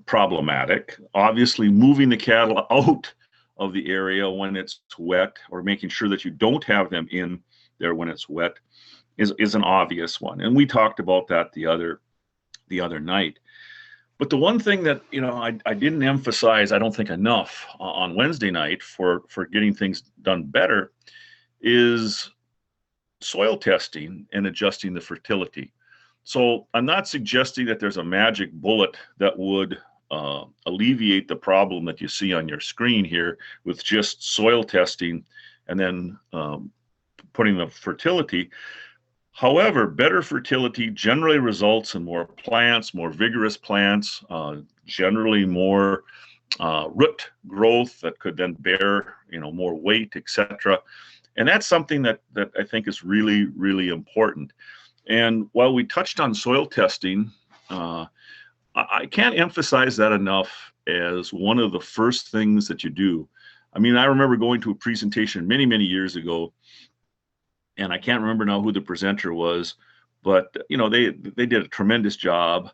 problematic. Obviously, moving the cattle out of the area when it's wet, or making sure that you don't have them in there when it's wet, is an obvious one. And we talked about that the other night. But the one thing that I didn't emphasize, I don't think enough on Wednesday night for getting things done better, is soil testing and adjusting the fertility. So I'm not suggesting that there's a magic bullet that would alleviate the problem that you see on your screen here with just soil testing and then putting the fertility. However, better fertility generally results in more plants, more vigorous plants, generally more root growth that could then bear, more weight, etc. And that's something that I think is really, really important. And while we touched on soil testing, I can't emphasize that enough as one of the first things that you do. I mean, I remember going to a presentation many, many years ago, and I can't remember now who the presenter was, but they did a tremendous job.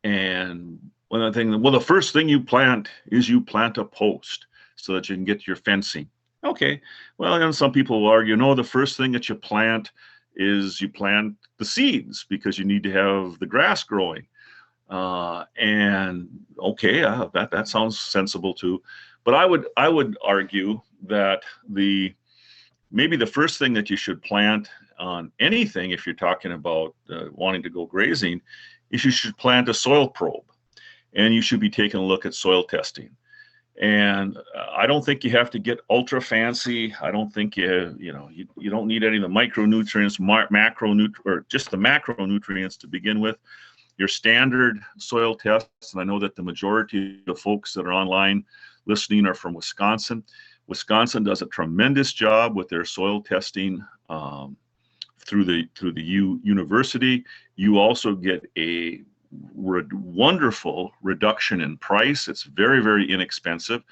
And the first thing you plant is you plant a post so that you can get your fencing. Okay, well, and some people will argue, no, the first thing that you plant is you plant the seeds because you need to have the grass growing. And okay, that sounds sensible too. But I would argue that maybe the first thing that you should plant on anything, if you're talking about wanting to go grazing, is you should plant a soil probe, and you should be taking a look at soil testing. And I don't think you have to get ultra fancy. I don't think you don't need any of the micronutrients, macronutrients, or just the macronutrients to begin with. Your standard soil tests, and I know that the majority of the folks that are online listening are from Wisconsin. Wisconsin does a tremendous job with their soil testing through the university. You also get a wonderful reduction in price. It's very, very inexpensive.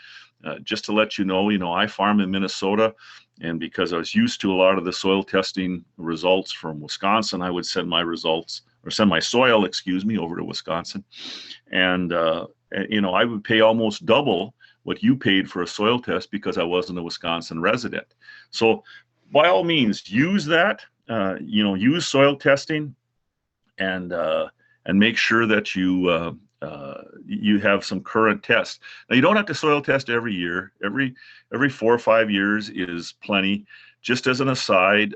Just to let you know, I farm in Minnesota, and because I was used to a lot of the soil testing results from Wisconsin, I would send my soil, over to Wisconsin. And, I would pay almost double what you paid for a soil test because I wasn't a Wisconsin resident. So by all means, use that, use soil testing, and make sure that you have some current tests. Now, you don't have to soil test every year. Every 4 or 5 years is plenty. Just as an aside,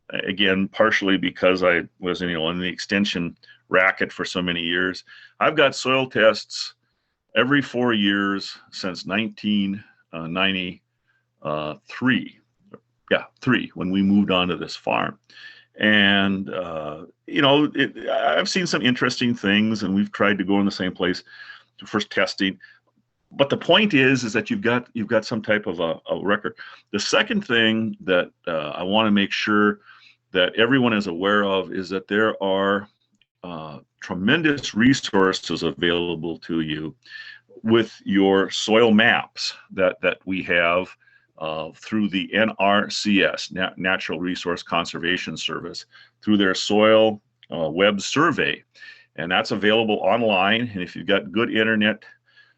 again, partially because I was in the extension racket for so many years, I've got soil tests every 4 years since 1993. Three, when we moved on to this farm. And, I've seen some interesting things, and we've tried to go in the same place for testing. But the point is that you've got some type of a record. The second thing that I want to make sure that everyone is aware of is that there are tremendous resources available to you with your soil maps that we have through the NRCS, Natural Resource Conservation Service, through their soil web survey. And that's available online. And if you've got good internet,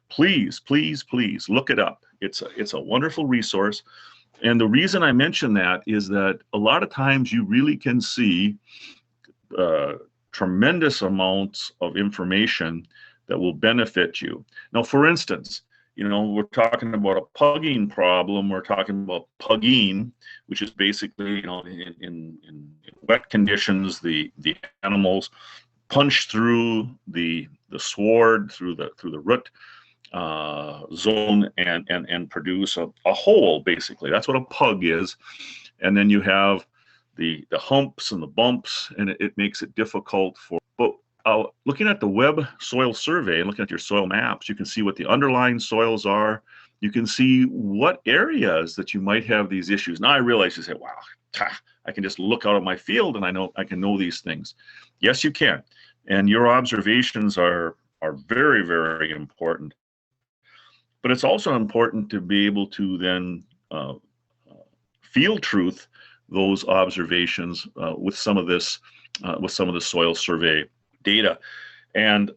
please, please, please look it up. It's a wonderful resource. And the reason I mention that is that a lot of times you really can see tremendous amounts of information that will benefit you. Now, for instance, we're talking about a pugging problem. We're talking about pugging, which is basically, in wet conditions, the animals punch through the sward, through the root zone, and produce a hole. Basically, that's what a pug is. And then you have the humps and the bumps, and it makes it difficult for. But looking at the web soil survey and looking at your soil maps, you can see what the underlying soils are. You can see what areas that you might have these issues. Now I realize you say, wow, I can just look out of my field and I can know these things. Yes, you can. And your observations are very, very important. But it's also important to be able to then field truth those observations with some of the soil survey data. And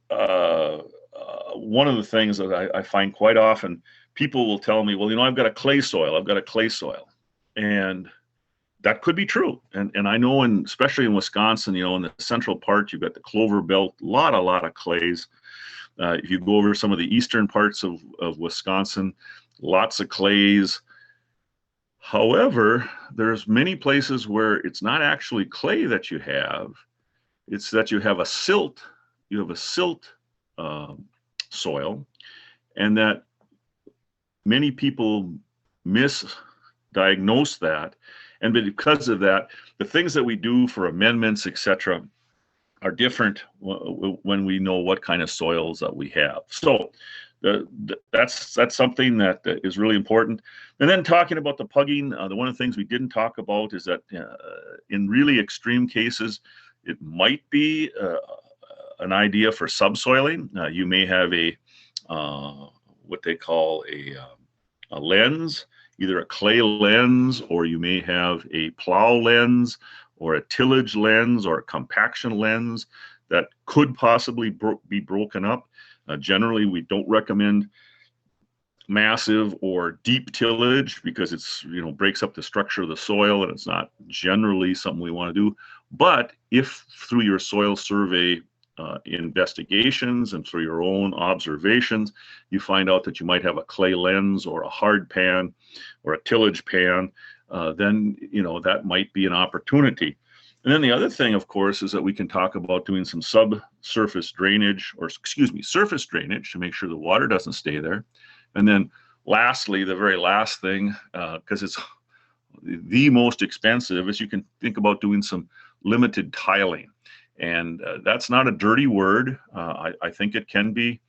one of the things that I find quite often, people will tell me, well, I've got a clay soil. I've got a clay soil. And that could be true. And I know, especially in Wisconsin, in the central part, you've got the clover belt, a lot of clays. If you go over some of the eastern parts of Wisconsin, lots of clays. However, there's many places where it's not actually clay that you have. It's that you have a silt. You have a silt soil, and that many people misdiagnose that. And because of that, the things that we do for amendments, etc., are different when we know what kind of soils that we have. So that's something that is really important. And then talking about the pugging, one of the things we didn't talk about is that in really extreme cases, it might be an idea for subsoiling. You may have what they call a lens, either a clay lens, or you may have a plow lens, or a tillage lens, or a compaction lens that could possibly be broken up. Generally, we don't recommend massive or deep tillage because it's breaks up the structure of the soil, and it's not generally something we want to do. But if through your soil survey investigations and through your own observations, you find out that you might have a clay lens or a hard pan or a tillage pan, then that might be an opportunity. And then the other thing, of course, is that we can talk about doing some subsurface drainage, or surface drainage, to make sure the water doesn't stay there. And then lastly, the very last thing, because it's the most expensive, is you can think about doing some limited tiling. And that's not a dirty word. I think it can be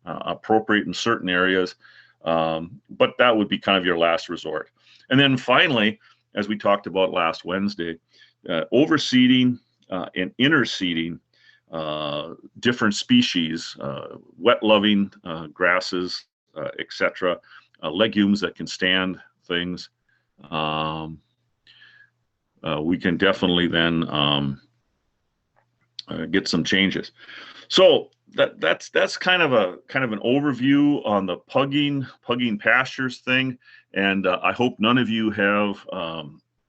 appropriate in certain areas, but that would be kind of your last resort. And then finally, as we talked about last Wednesday, overseeding and interseeding different species, wet-loving grasses, etc., legumes that can stand things. We can definitely then get some changes. So that's kind of an overview on the pugging pastures thing. And I hope none of you have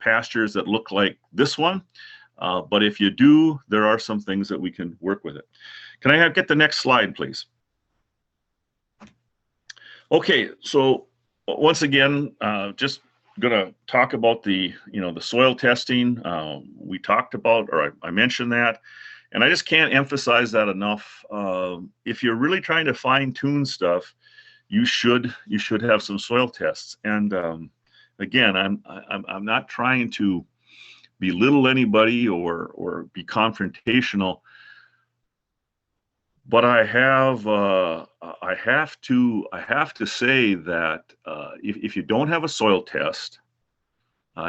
pastures that look like this one. But if you do, there are some things that we can work with it. Can I get the next slide, please? Okay, so once again, just gonna talk about the soil testing. We talked about, or I mentioned that. And I just can't emphasize that enough. If you're really trying to fine tune stuff, you should have some soil tests. And again, I'm not trying to belittle anybody or be confrontational, but I have to say that if you don't have a soil test,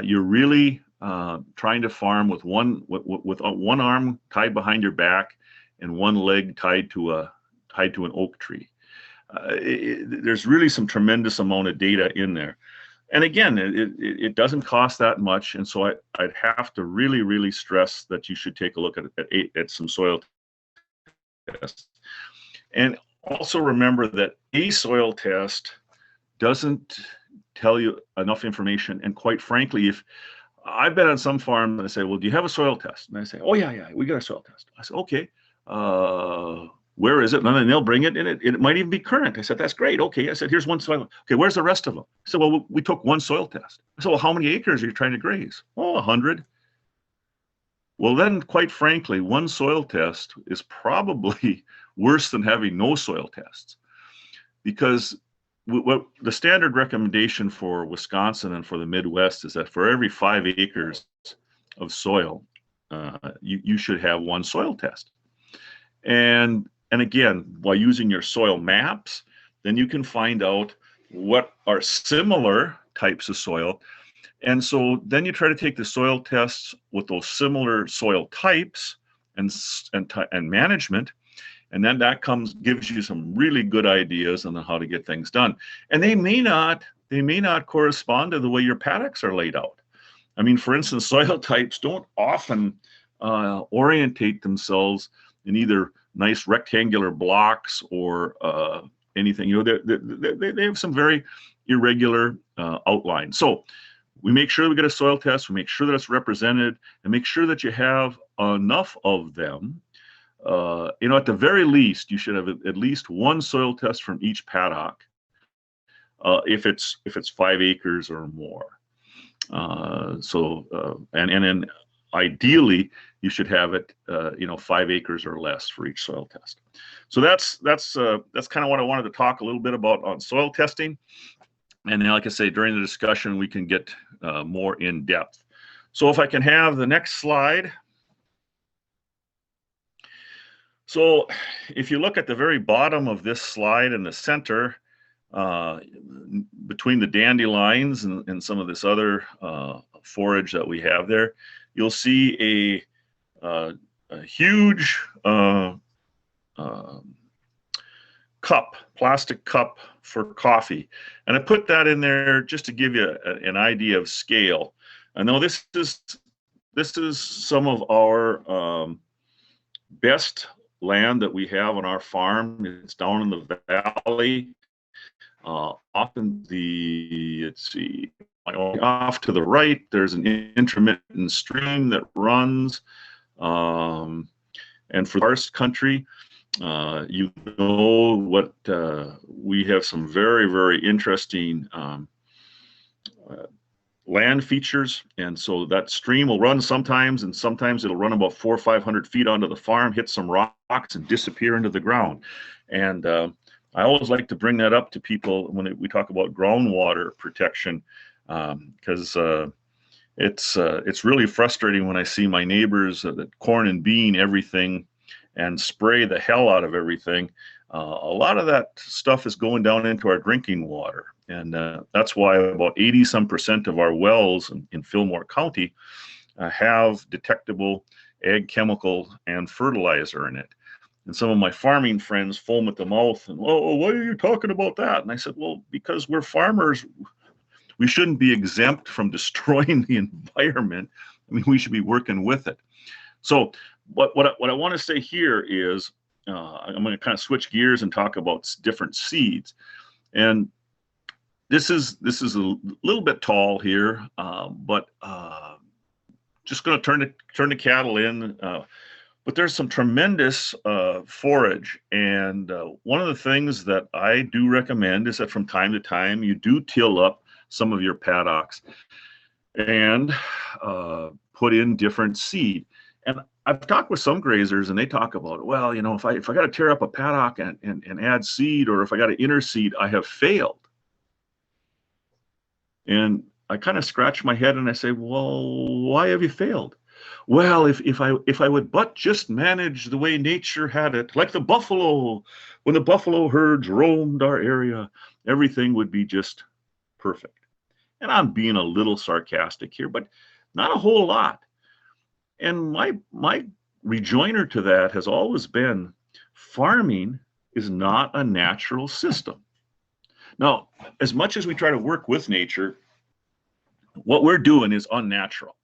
you're really trying to farm with one arm tied behind your back and one leg tied to an oak tree. There's really some tremendous amount of data in there, and again, it doesn't cost that much. And so I'd have to really stress that you should take a look at some soil tests, and also remember that a soil test doesn't tell you enough information. And quite frankly, if I've been on some farm and I say, well, do you have a soil test? And I say, oh yeah, we got a soil test. I said, okay, where is it? And then they'll bring it, and it might even be current. I said, that's great. Okay. I said, here's one soil. Okay, where's the rest of them? I said, well, we took one soil test. I said, well, how many acres are you trying to graze? Oh, 100. Well, then, quite frankly, one soil test is probably worse than having no soil tests, because what the standard recommendation for Wisconsin and for the Midwest is that for every 5 acres of soil, you should have one soil test. And again, by using your soil maps, then you can find out what are similar types of soil. And so then you try to take the soil tests with those similar soil types and management. And then that gives you some really good ideas on how to get things done. And they may not correspond to the way your paddocks are laid out. I mean, for instance, soil types don't often orientate themselves in either nice rectangular blocks or anything. You know, they have some very irregular outlines. So we make sure we get a soil test, we make sure that it's represented, and make sure that you have enough of them. You know, at the very least, you should have at least one soil test from each paddock if it's 5 acres or more. And then ideally you should have it, you know, 5 acres or less for each soil test. So that's kind of what I wanted to talk a little bit about on soil testing. And then, like I say, during the discussion, we can get more in depth. So if I can have the next slide. So if you look at the very bottom of this slide in the center, between the dandelions and some of this other forage that we have there, you'll see a huge plastic cup for coffee. And I put that in there just to give you an idea of scale. I know this is some of our best land that we have on our farm. It's down in the valley. Often let's see, off to the right, there's an intermittent stream that runs. And for karst country, you know what, we have some very, very interesting land features. And so that stream will run sometimes, and sometimes it'll run about 400 or 500 feet onto the farm, hit some rocks and disappear into the ground. And I always like to bring that up to people when we talk about groundwater protection, because it's really frustrating when I see my neighbors that corn and bean everything and spray the hell out of everything. A lot of that stuff is going down into our drinking water, and that's why about 80% of our wells in Fillmore County have detectable ag chemical and fertilizer in it. And some of my farming friends foam at the mouth and, oh, why are you talking about that? And I said, well, because we're farmers, we shouldn't be exempt from destroying the environment. I mean, we should be working with it. So what I want to say here is, I'm going to kind of switch gears and talk about different seeds. And this is a little bit tall here, but just going to turn the cattle in. But there's some tremendous forage, and one of the things that I do recommend is that from time to time you do till up some of your paddocks and put in different seed. And I've talked with some grazers, and they talk about, well, you know, if I got to tear up a paddock and add seed, or if I got to interseed, I have failed. And I kind of scratch my head and I say, well, why have you failed? Well, if I would but just manage the way nature had it, like the buffalo, when the buffalo herds roamed our area, everything would be just perfect. And I'm being a little sarcastic here, but not a whole lot. And my rejoinder to that has always been, farming is not a natural system. Now, as much as we try to work with nature, what we're doing is unnatural.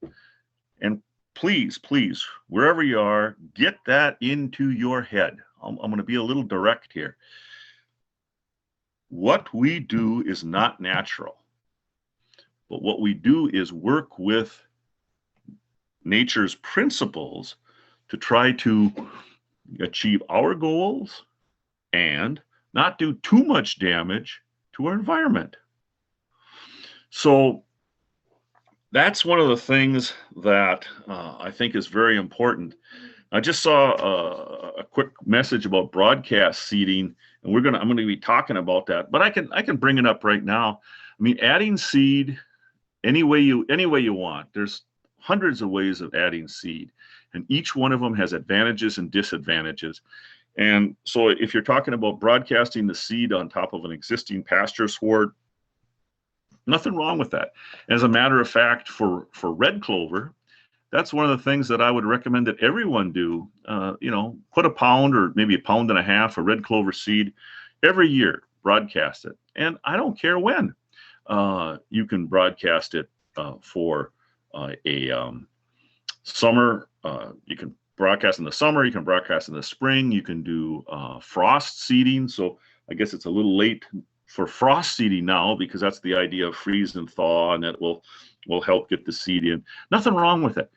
And please, wherever you are, get that into your head. I'm going to be a little direct here. What we do is not natural. But what we do is work with nature's principles to try to achieve our goals and not do too much damage to our environment. So that's one of the things that I think is very important. I just saw a quick message about broadcast seeding, and I'm going to be talking about that. But I can bring it up right now. I mean, adding seed any way you want. There's hundreds of ways of adding seed, and each one of them has advantages and disadvantages. And so if you're talking about broadcasting the seed on top of an existing pasture sward, nothing wrong with that. As a matter of fact, for red clover, that's one of the things that I would recommend that everyone do. You know, put a pound or maybe a pound and a half of red clover seed every year, broadcast it. And I don't care when. You can broadcast it for a summer. You can broadcast in the summer, you can broadcast in the spring, you can do frost seeding. So I guess it's a little late for frost seeding now, because that's the idea of freeze and thaw, and that will help get the seed in. Nothing wrong with it.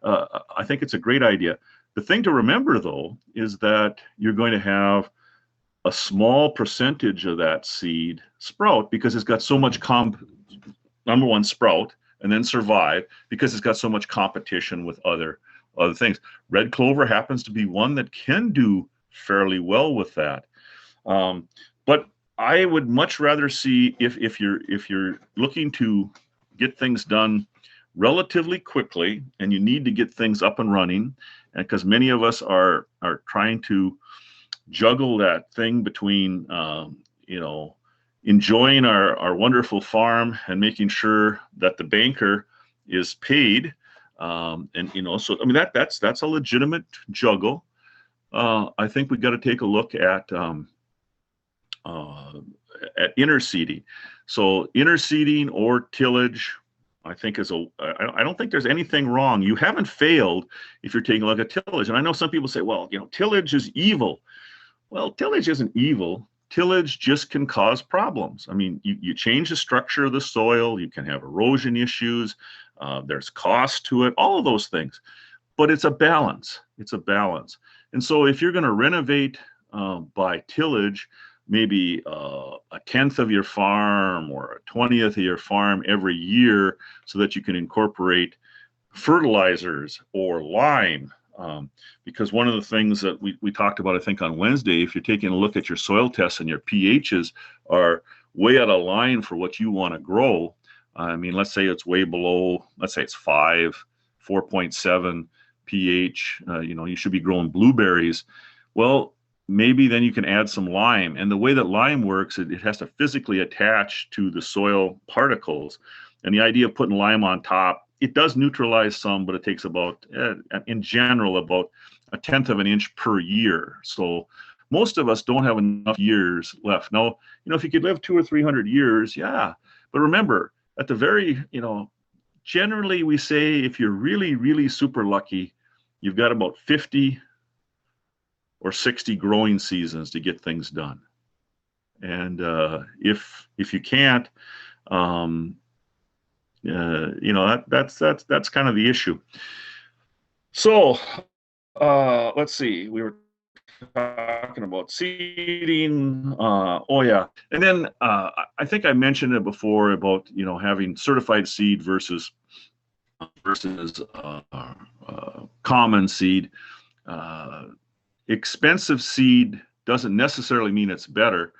I think it's a great idea. The thing to remember, though, is that you're going to have a small percentage of that seed sprout, because it's got so much number one, sprout, and then survive, because it's got so much competition with other things. Red clover happens to be one that can do fairly well with that. But I would much rather see, if you're looking to get things done relatively quickly, and you need to get things up and running, and because many of us are trying to juggle that thing between enjoying our wonderful farm and making sure that the banker is paid, so I mean that's a legitimate juggle. I think we've got to take a look at interseeding. So interseeding or tillage, I think I don't think there's anything wrong. You haven't failed if you're taking a look at tillage. And I know some people say, well, tillage is evil. Well, tillage isn't evil. Tillage just can cause problems. I mean, you change the structure of the soil, you can have erosion issues, there's cost to it, all of those things. But it's a balance. It's a balance. And so if you're going to renovate by tillage, maybe a 10th of your farm or a 20th of your farm every year, so that you can incorporate fertilizers or lime. Because one of the things that we talked about, I think on Wednesday, if you're taking a look at your soil tests and your pHs are way out of line for what you want to grow, I mean, let's say it's way below, let's say it's 4.7 pH, you should be growing blueberries. Well, maybe then you can add some lime. And the way that lime works, it has to physically attach to the soil particles. And the idea of putting lime on top, it does neutralize some, but it takes about, in general, about a 1/10 of an inch per year. So most of us don't have enough years left. Now, if you could live 200 or 300 years, yeah. But remember, at the very, generally we say if you're really, really super lucky, you've got about 50 or 60 growing seasons to get things done. And if you can't, that's kind of the issue. So let's see, we were talking about seeding. Oh yeah, and then I think I mentioned it before about having certified seed versus common seed. Expensive seed doesn't necessarily mean it's better,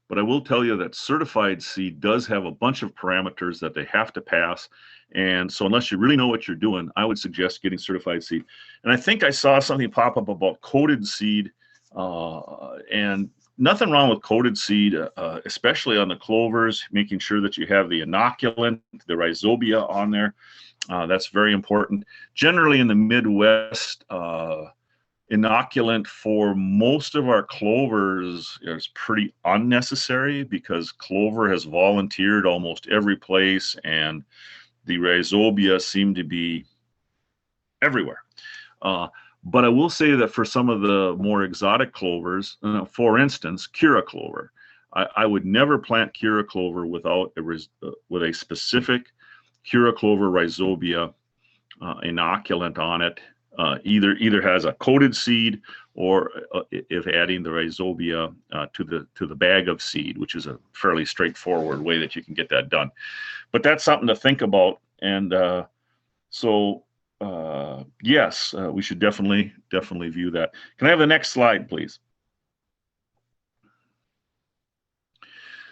but I will tell you that certified seed does have a bunch of parameters that they have to pass. And so unless you really know what you're doing, I would suggest getting certified seed. And I think I saw something pop up about coated seed, and nothing wrong with coated seed, especially on the clovers, making sure that you have the inoculant, the rhizobia on there. That's very important. Generally in the Midwest, inoculant for most of our clovers is pretty unnecessary, because clover has volunteered almost every place, and the rhizobia seem to be everywhere. But I will say that for some of the more exotic clovers, for instance, Kira clover, I would never plant Kira clover without with a specific Kira clover rhizobia inoculant on it. Either has a coated seed, or if adding the rhizobia to the bag of seed, which is a fairly straightforward way that you can get that done. But that's something to think about. And yes, we should definitely view that. Can I have the next slide, please?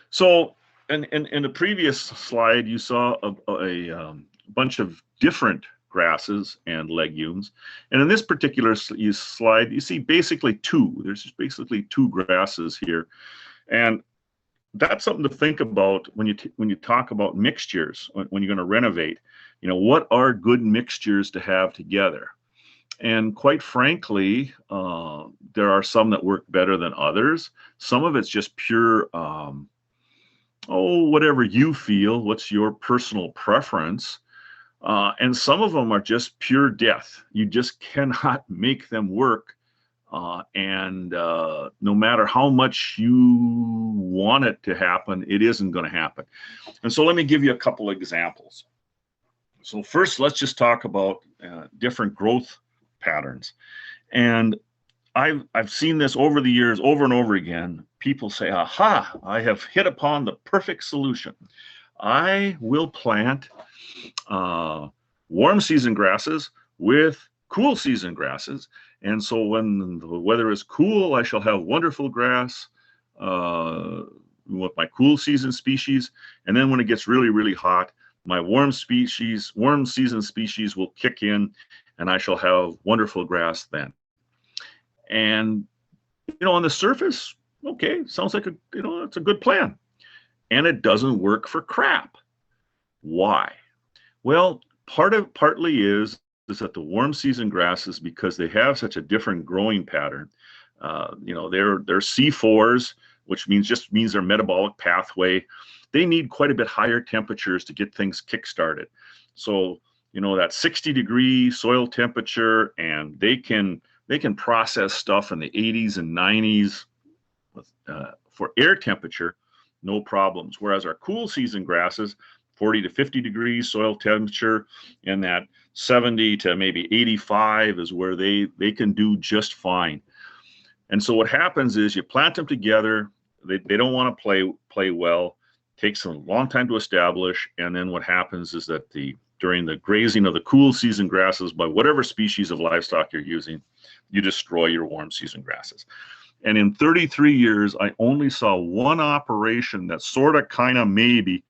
So in the previous slide, you saw a bunch of different grasses and legumes. And in this particular slide, you see basically two. There's just basically two grasses here. And that's something to think about when you talk about mixtures, when you're going to renovate. What are good mixtures to have together? And quite frankly, there are some that work better than others. Some of it's just pure, whatever you feel, what's your personal preference. And some of them are just pure death. You just cannot make them work. And no matter how much you want it to happen, it isn't going to happen. And so let me give you a couple examples. So first, let's just talk about different growth patterns. And I've seen this over the years, over and over again. People say, aha, I have hit upon the perfect solution. I will plant warm season grasses with cool season grasses. And so when the weather is cool, I shall have wonderful grass with my cool season species. And then when it gets really, really hot, my warm season species will kick in, and I shall have wonderful grass then. And, on the surface, okay, sounds like it's a good plan. And it doesn't work for crap. Why? Well, partly is that the warm season grasses, because they have such a different growing pattern, they're C4s, which means their metabolic pathway. They need quite a bit higher temperatures to get things kick-started. So, that 60-degree soil temperature, and they can process stuff in the 80s and 90s for air temperature, no problems. Whereas our cool season grasses, 40 to 50 degrees soil temperature, and that 70 to maybe 85 is where they can do just fine. And so what happens is you plant them together. They don't want to play well. It takes a long time to establish. And then what happens is that during the grazing of the cool season grasses by whatever species of livestock you're using, you destroy your warm season grasses. And in 33 years, I only saw one operation that kind of maybe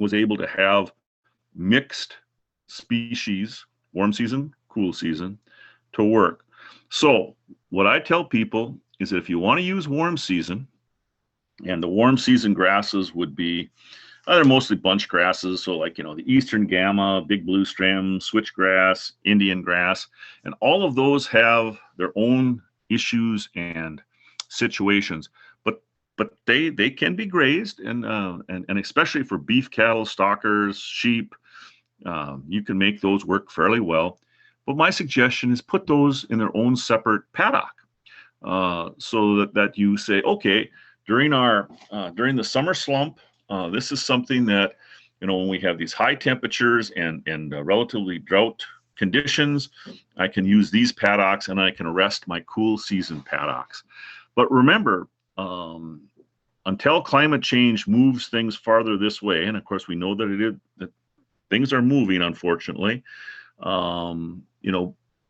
was able to have mixed species, warm season, cool season, to work. So what I tell people is that if you want to use warm season, and the warm season grasses would be, they're mostly bunch grasses. So like, the Eastern Gamma, Big Blue Stem, Switchgrass, Indian grass, and all of those have their own issues and situations. But they can be grazed, and especially for beef cattle, stockers, sheep, you can make those work fairly well. But my suggestion is put those in their own separate paddock, so that you say, okay, during the summer slump, this is something that, when we have these high temperatures and relatively drought conditions, I can use these paddocks, and I can rest my cool season paddocks. But remember, until climate change moves things farther this way, and of course we know that things are moving, unfortunately,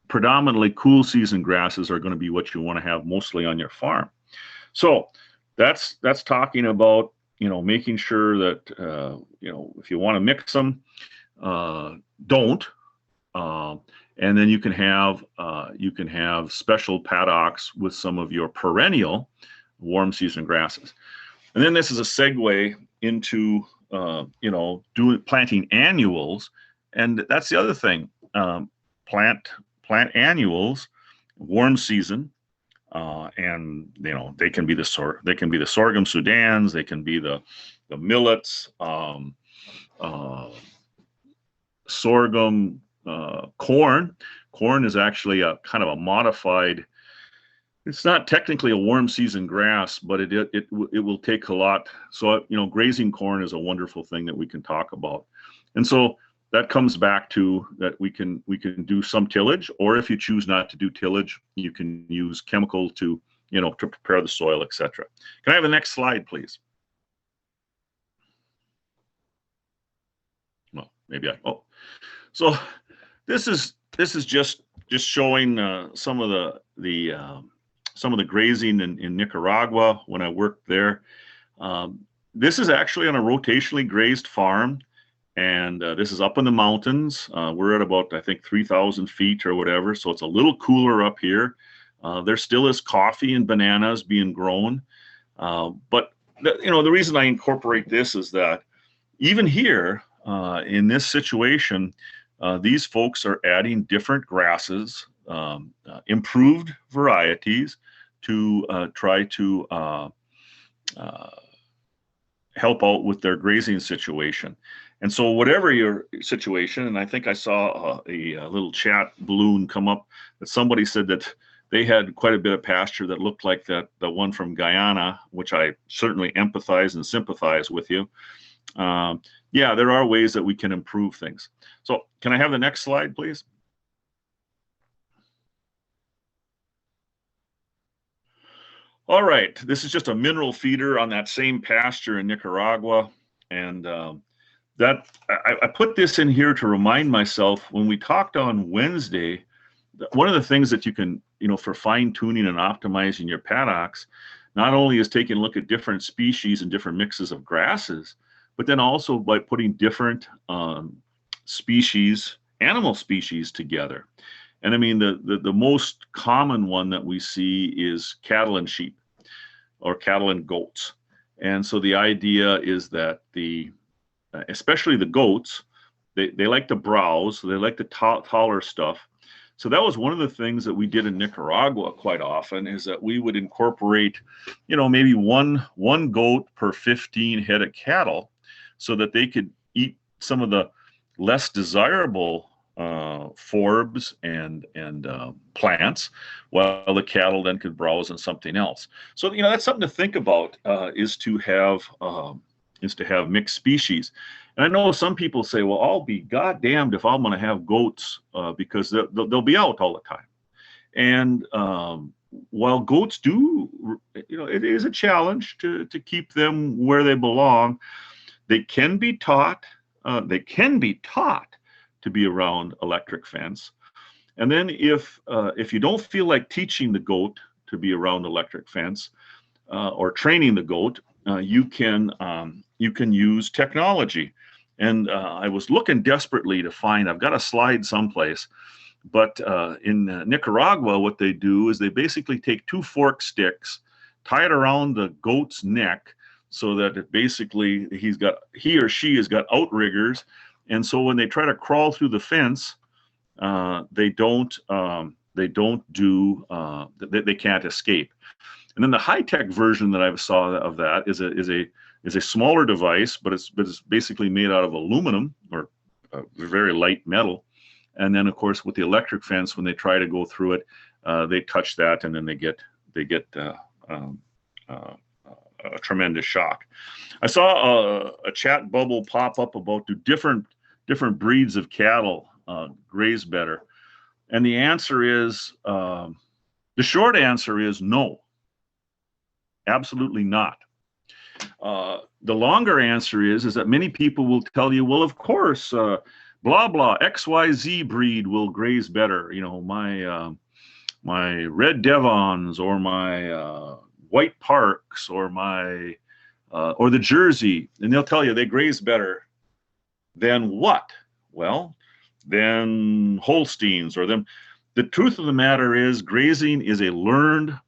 predominantly cool season grasses are going to be what you want to have mostly on your farm. So that's talking about, making sure that, if you want to mix them, don't. And then you can have special paddocks with some of your perennial warm season grasses. And then this is a segue into, planting annuals. And that's the other thing. Plant annuals, warm season, and they can be the sorghum Sudans, they can be the millets, sorghum, corn. Corn is actually a kind of a modified. It's not technically a warm season grass, but it will take a lot. So grazing corn is a wonderful thing that we can talk about. And so that comes back to that we can do some tillage, or if you choose not to do tillage, you can use chemical to prepare the soil, etc. Can I have the next slide, please? Well, maybe so this is just showing some of the grazing in Nicaragua when I worked there. This is actually on a rotationally grazed farm. And this is up in the mountains. We're at about, I think, 3,000 feet or whatever. So it's a little cooler up here. There still is coffee and bananas being grown. But the reason I incorporate this is that even here in this situation, these folks are adding different grasses, improved varieties to try to help out with their grazing situation. And so whatever your situation, and I think I saw a little chat balloon come up that somebody said that they had quite a bit of pasture that looked like the one from Guyana, which I certainly empathize and sympathize with you. Yeah, there are ways that we can improve things. So can I have the next slide, please? All right, this is just a mineral feeder on that same pasture in Nicaragua. And I put this in here to remind myself when we talked on Wednesday, one of the things that you can, for fine tuning and optimizing your paddocks, not only is taking a look at different species and different mixes of grasses, but then also by putting different species, animal species together. And I mean, the most common one that we see is cattle and sheep, or cattle and goats. And so the idea is that especially the goats, they like to browse, they like the taller stuff. So that was one of the things that we did in Nicaragua quite often, is that we would incorporate, maybe one goat per 15 head of cattle, so that they could eat some of the less desirable forbs and plants, while the cattle then could browse on something else. So that's something to think about, is to have mixed species. And I know some people say, well, I'll be goddamned if I'm going to have goats, because they'll be out all the time. And while goats do, it is a challenge to keep them where they belong. They can be taught. To be around electric fence. And then if you don't feel like teaching the goat to be around electric fence, or training the goat, you can use technology. And I was looking desperately to find, I've got a slide someplace, but in Nicaragua, what they do is they basically take 2 fork sticks, tie it around the goat's neck, so that it basically he or she has got outriggers. And so when they try to crawl through the fence, they can't escape. And then the high-tech version that I saw of that is a smaller device, but it's basically made out of aluminum, or very light metal. And then of course with the electric fence, when they try to go through it, they touch that, and then they get a tremendous shock. I saw a chat bubble pop up about do different breeds of cattle graze better, and the answer is, the short answer is no, absolutely not. The longer answer is that many people will tell you, well, of course, blah blah XYZ breed will graze better. My red Devons, or my white Parks, or or the Jersey, and they'll tell you they graze better than what? Well, than Holsteins, or them. The truth of the matter is, grazing is a learned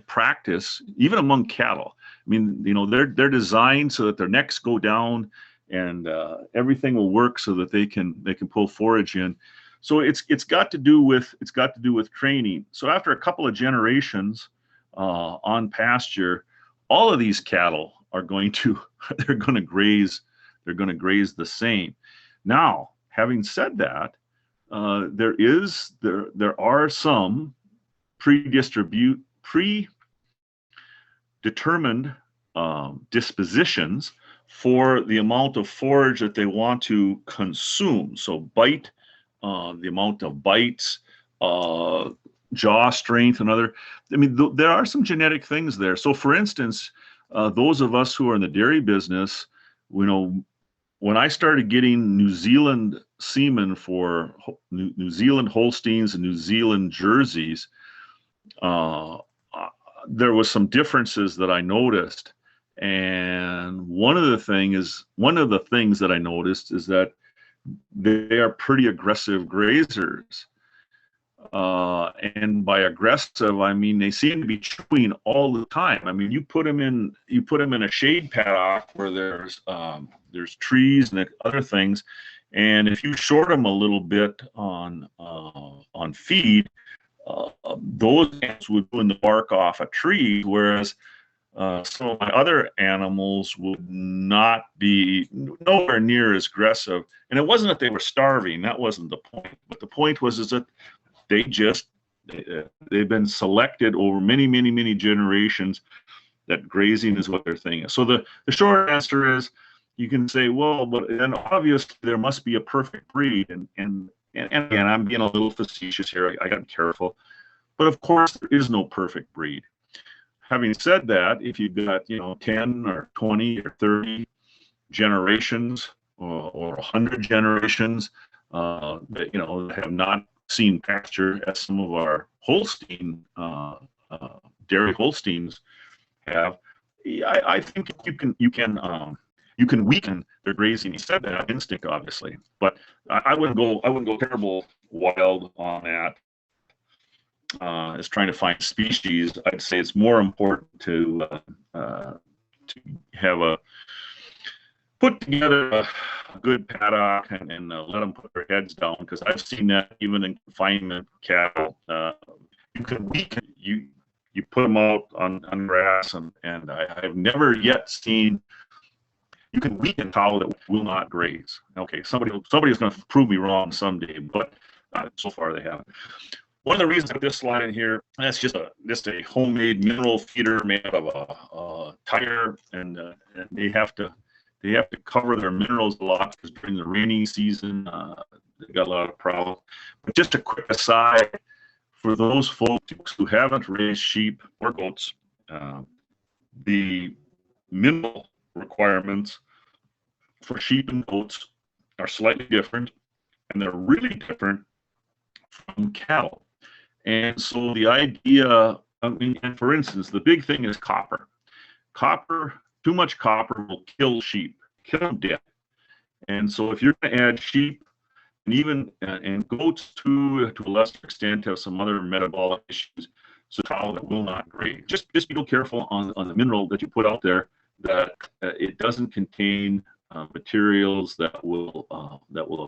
practice, even among cattle. I mean, they're designed so that their necks go down, and everything will work so that they can pull forage in. So it's got to do with training. So after a couple of generations on pasture, all of these cattle are going to graze the same. Now, having said that, there are some predetermined dispositions for the amount of forage that they want to consume. So bite, the amount of bites, jaw strength, and other. I mean, there are some genetic things there. So for instance, those of us who are in the dairy business, when I started getting New Zealand semen for New Zealand Holsteins and New Zealand Jerseys, there was some differences that I noticed. And one of the things that I noticed is that they are pretty aggressive grazers. And by aggressive, I mean they seem to be chewing all the time. I mean, you put them in a shade paddock where there's trees and other things, and if you short them a little bit on feed, those ants would pull the bark off a tree, whereas some of my other animals would not be nowhere near as aggressive. And it wasn't that they were starving. That wasn't the point. But the point was is that they just, they've been selected over many, many, many generations that grazing is what their thing is. So the short answer is, you can say, well, but then obviously there must be a perfect breed. And again, I'm being a little facetious here. I got to be careful. But of course, there is no perfect breed. Having said that, if you've got, 10 or 20 or 30 generations or 100 generations that, have not seen pasture as some of our Holstein, dairy Holsteins have, I think you can weaken their grazing. He said that instinct, obviously, but I wouldn't go terrible wild on that. Is trying to find species. I'd say it's more important to have put together a good paddock and let them put their heads down, because I've seen that even in confinement cattle. You can weaken, you put them out on grass, and I've never yet seen you can weaken cow that will not graze. Okay, somebody's going to prove me wrong someday, but so far they haven't. One of the reasons I put this slide in here, that's just a homemade mineral feeder made out of a tire, and they have to cover their minerals a lot, because during the rainy season they've got a lot of problems. But just a quick aside, for those folks who haven't raised sheep or goats, the mineral requirements for sheep and goats are slightly different, and they're really different from cattle. And so the idea, and for instance, the big thing is copper. Too much copper will kill sheep, kill them dead. And so if you're going to add sheep, and even and goats to a lesser extent have some other metabolic issues, so cow that will not graze. Just be real careful on the mineral that you put out there, that it doesn't contain materials that will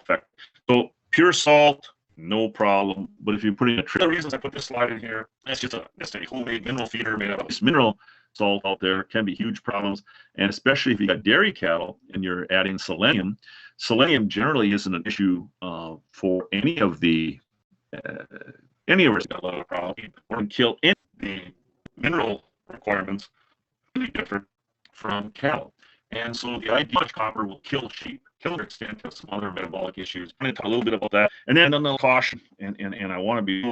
affect. So pure salt, no problem. But if you're putting the reasons I put this slide in here, that's just a homemade mineral feeder made of this mineral salt out there, can be huge problems. And especially if you got dairy cattle and you're adding selenium. Selenium generally isn't an issue for any of us got a lot of problems, or can kill any of the mineral requirements really different from cattle. And so the idea much copper will kill sheep, kill their extent, have some other metabolic issues. I'm going to talk a little bit about that. And then another caution, and I want to be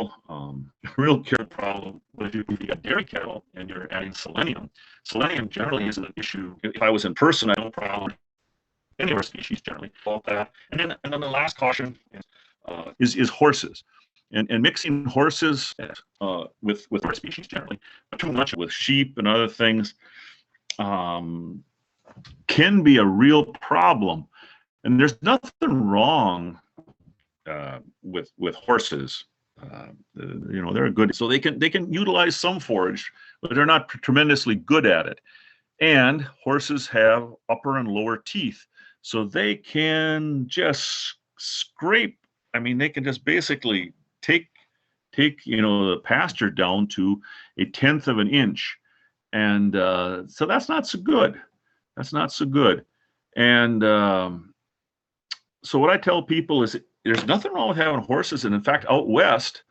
real careful problem. But if you got dairy cattle and you're adding selenium generally isn't an issue. If I was in person, I don't problem any of our species generally about that. And then the last caution is horses. And mixing horses with our species generally, but too much with sheep and other things, can be a real problem. And there's nothing wrong with horses. They're good, so they can utilize some forage, but they're not tremendously good at it. And horses have upper and lower teeth, so they can just scrape. I mean, they can just basically take the pasture down to 1/10 of an inch, and so that's not so good. That's not so good. And so what I tell people is there's nothing wrong with having horses. And in fact, out west,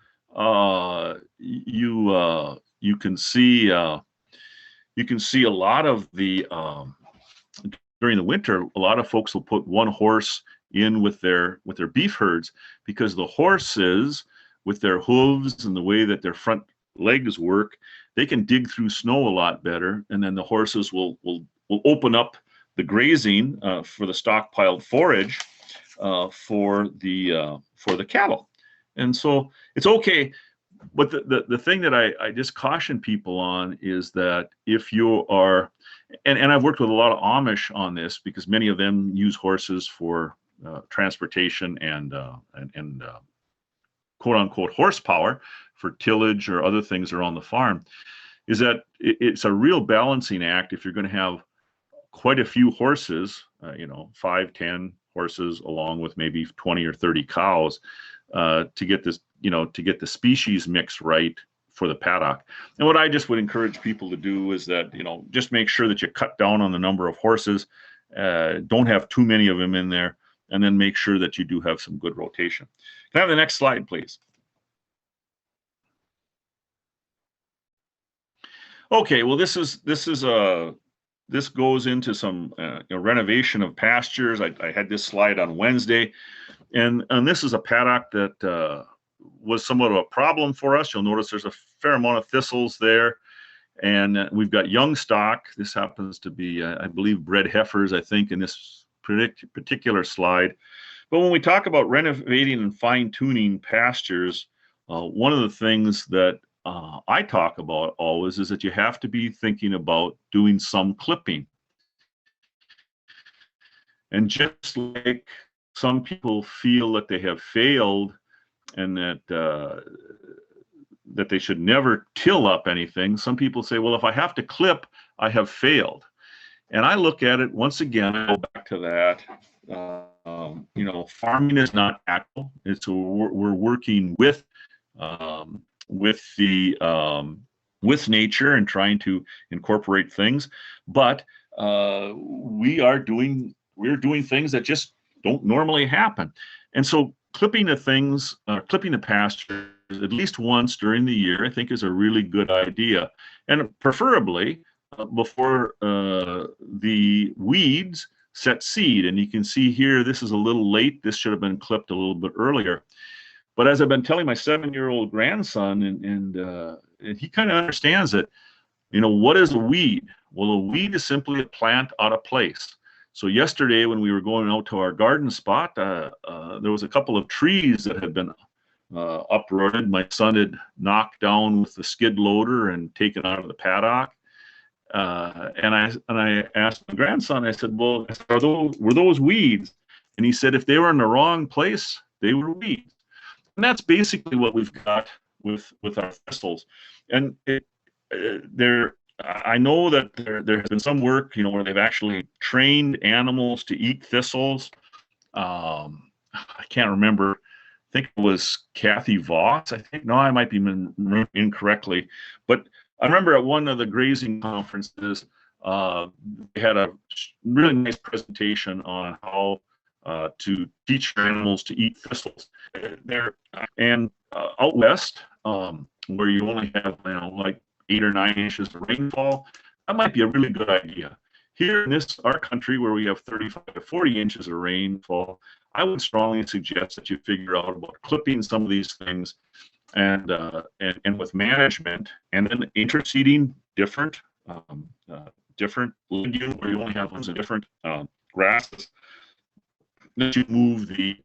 you can see a lot of the during the winter, a lot of folks will put one horse in with their beef herds, because the horses, with their hooves and the way that their front legs work, they can dig through snow a lot better. And then the horses will open up the grazing for the stockpiled forage for the cattle. And so it's okay. But the thing that I just caution people on is that if you are, and I've worked with a lot of Amish on this, because many of them use horses for transportation and quote unquote horsepower for tillage or other things that are on the farm, is that it's a real balancing act. If you're going to have quite a few horses, 5, 10 horses, along with maybe 20 or 30 cows, to get this, to get the species mix right the paddock. And what I just would encourage people to do is that, you know, just make sure that you cut down on the number of horses, don't have too many of them in there, and then make sure that you do have some good rotation. Can I have the next slide, please? Okay, well, this goes into some renovation of pastures. I had this slide on Wednesday, and this is a paddock that was somewhat of a problem for us. You'll notice there's a fair amount of thistles there, and we've got young stock. This happens to be, I believe, bred heifers, I think, in this particular slide. But when we talk about renovating and fine-tuning pastures, one of the things that I talk about always is that you have to be thinking about doing some clipping. And just like some people feel that they have failed and that that they should never till up anything, some people say, well, if I have to clip, I have failed. And I look at it once again, I go back to that. You know, farming is not actual. It's we're working with nature and trying to incorporate things, but we're doing things that just don't normally happen. And so clipping the pasture at least once during the year, I think, is a really good idea, and preferably before the weeds set seed. And you can see here, this is a little late. This should have been clipped a little bit earlier. But as I've been telling my 7-year-old grandson, and he kind of understands it, you know, what is a weed? Well, a weed is simply a plant out of place. So yesterday when we were going out to our garden spot, there was a couple of trees that had been uprooted. My son had knocked down with the skid loader and taken out of the paddock. And I asked my grandson, I said, well, were those weeds? And he said, if they were in the wrong place, they were weeds. And that's basically what we've got with our thistles. And I know that there has been some work, you know, where they've actually trained animals to eat thistles. I can't remember. I think it was Kathy Voss. I think, no, I might be incorrectly, but I remember at one of the grazing conferences, they had a really nice presentation on how to teach your animals to eat thistles. Out west, where you only have, you know, like 8 or 9 inches of rainfall, that might be a really good idea. Here in our country, where we have 35 to 40 inches of rainfall, I would strongly suggest that you figure out about clipping some of these things, and with management, and then interseeding different legumes, where you only have ones of different grasses. That you move the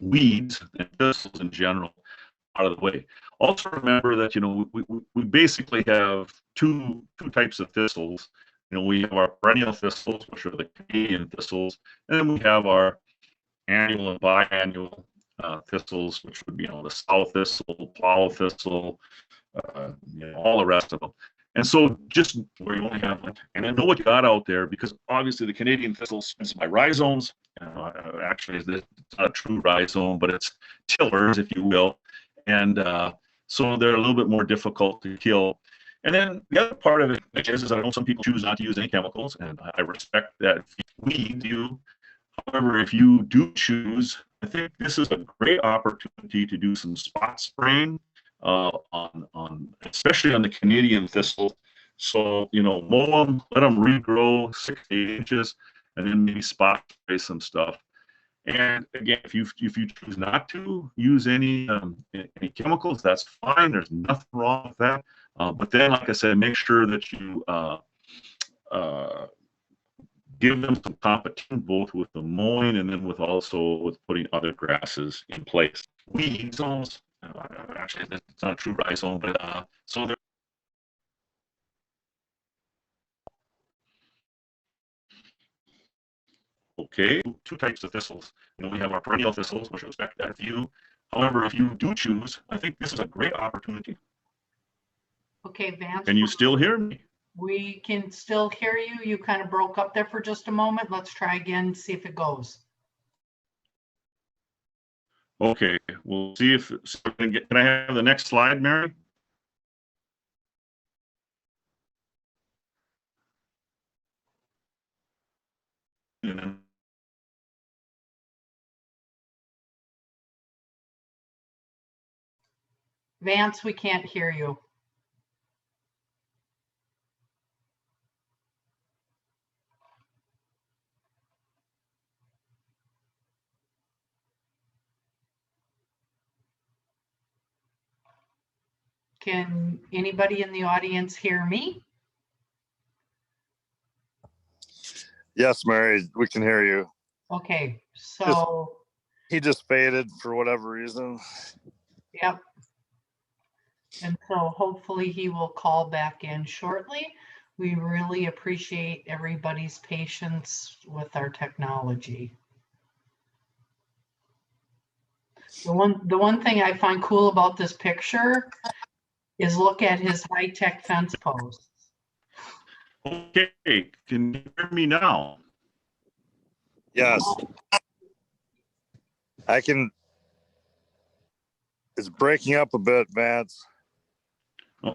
weeds and thistles in general out of the way. Also remember that, you know, we basically have two types of thistles. You know, we have our perennial thistles, which are the Canadian thistles, and then we have our annual and biannual thistles, which would be, you know, the sow thistle, plow thistle, you know, all the rest of them. And so just where you only have one, and then know what you got out there, because obviously the Canadian thistle spins by rhizomes. Actually, it's not a true rhizome, but it's tillers, if you will. And so they're a little bit more difficult to kill. And then the other part of it, which is I know some people choose not to use any chemicals, and I respect that. Weed you. However, if you do choose, I think this is a great opportunity to do some spot spraying especially on the Canadian thistle. So, you know, mow them, let them regrow 6 to 8 inches, and then maybe spot spray some stuff. And again, if you choose not to use any chemicals, that's fine. There's nothing wrong with that. But then, like I said, make sure that you give them some competition, both with the mowing and then with putting other grasses in place. Weed zones, actually, it's not a true rhizome, but so there. Okay, 2 types of thistles. You know, we have our perennial thistles, which I respect that view. However, if you do choose, I think this is a great opportunity. Okay, Vance. Can you still hear me? We can still hear you. You kind of broke up there for just a moment. Let's try again, see if it goes. Okay, we'll see if, so can I have the next slide, Mary? Vance, we can't hear you. Can anybody in the audience hear me? Yes, Mary, we can hear you. Okay, so. He just faded for whatever reason. Yep. And so hopefully he will call back in shortly. We really appreciate everybody's patience with our technology. The one thing I find cool about this picture is look at his high-tech fence posts. Okay, can you hear me now? Yes. I can. It's breaking up a bit, Vance. Oh.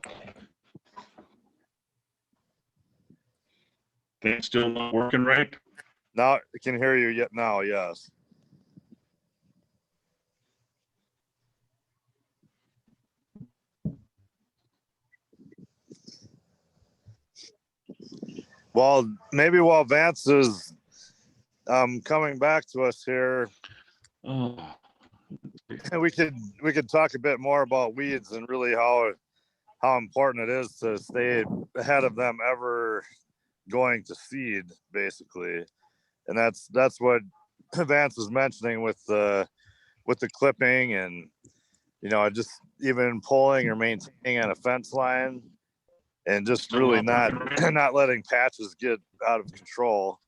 Things still not working right? Now I can hear you yet now, yes. Well, maybe while Vance is coming back to us here, we could talk a bit more about weeds and really how important it is to stay ahead of them ever going to seed, basically. And that's what Vance was mentioning with the clipping and, you know, just even pulling or maintaining on a fence line and just really not letting patches get out of control.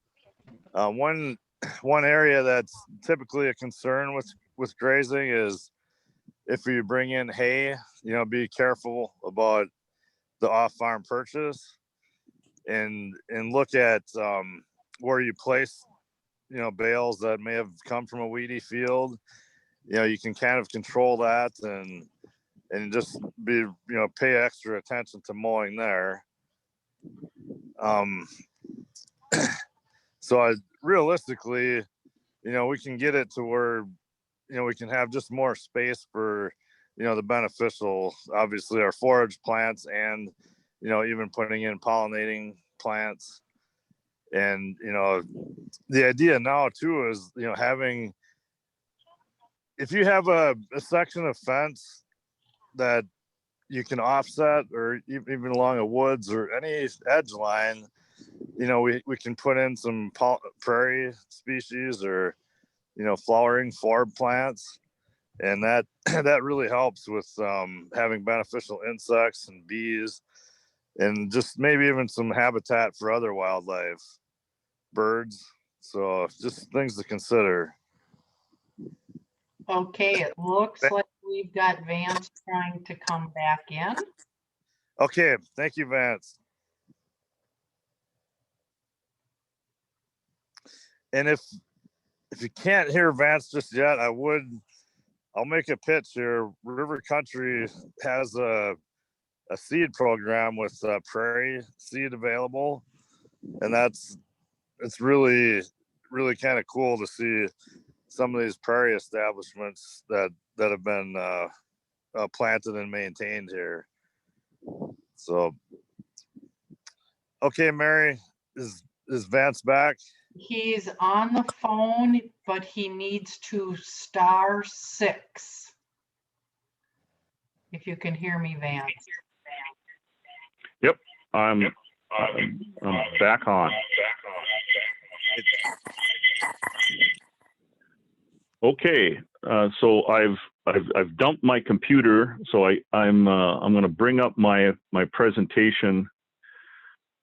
One area that's typically a concern with grazing is if you bring in hay, you know, be careful about the off-farm purchase and look at where you place, you know, bales that may have come from a weedy field. You know, you can kind of control that and just be, you know, pay extra attention to mowing there. So realistically, you know, we can get it to where, you know, we can have just more space for, you know, the beneficial, obviously our forage plants and, you know, even putting in pollinating plants. And, you know, the idea now too is, you know, having, if you have a section of fence that you can offset or even along a woods or any edge line, you know, we can put in some prairie species or, you know, flowering forb plants. And that really helps with having beneficial insects and bees and just maybe even some habitat for other wildlife, birds. So just things to consider. Okay, it looks like we've got Vance trying to come back in. Okay, thank you, Vance. And if you can't hear Vance just yet, I'll make a pitch here. River Country has a seed program with prairie seed available, and it's really kind of cool to see some of these prairie establishments that have been planted and maintained here. So, okay, Mary, is Vance back? He's on the phone, but he needs to *6. If you can hear me, Vance. Yep, I'm back on. Okay, so I've dumped my computer, so I'm going to bring up my presentation.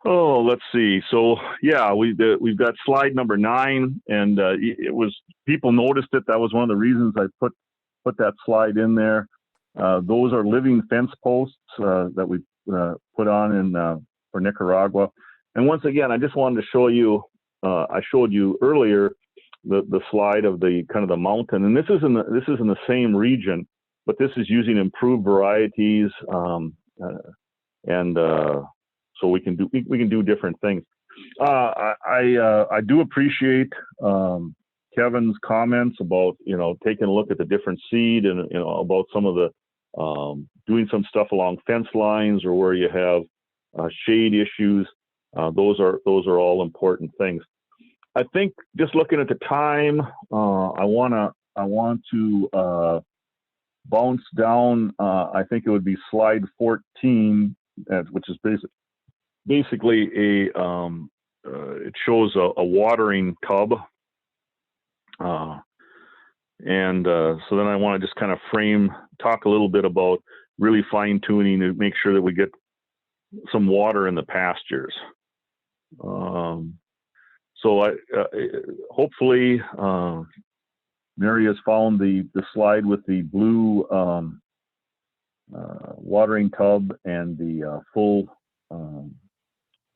Oh, let's see. So yeah, we've got slide number 9, and it was, people noticed it. That was one of the reasons I put that slide in there. Those are living fence posts that we put on for Nicaragua. And once again, I just wanted to show you. I showed you earlier the slide of the kind of the mountain, and this is in the same region, but this is using improved varieties, and so we can do different things. I do appreciate Kevin's comments about taking a look at the different seed, and about some of the doing some stuff along fence lines or where you have shade issues. Those are all important things. I think just looking at the time, I want to bounce down. I think it would be slide 14, which is basically it shows a watering tub. And so then I want to just kind of talk a little bit about really fine tuning to make sure that we get some water in the pastures. So hopefully Mary has found the slide with the blue watering tub and the full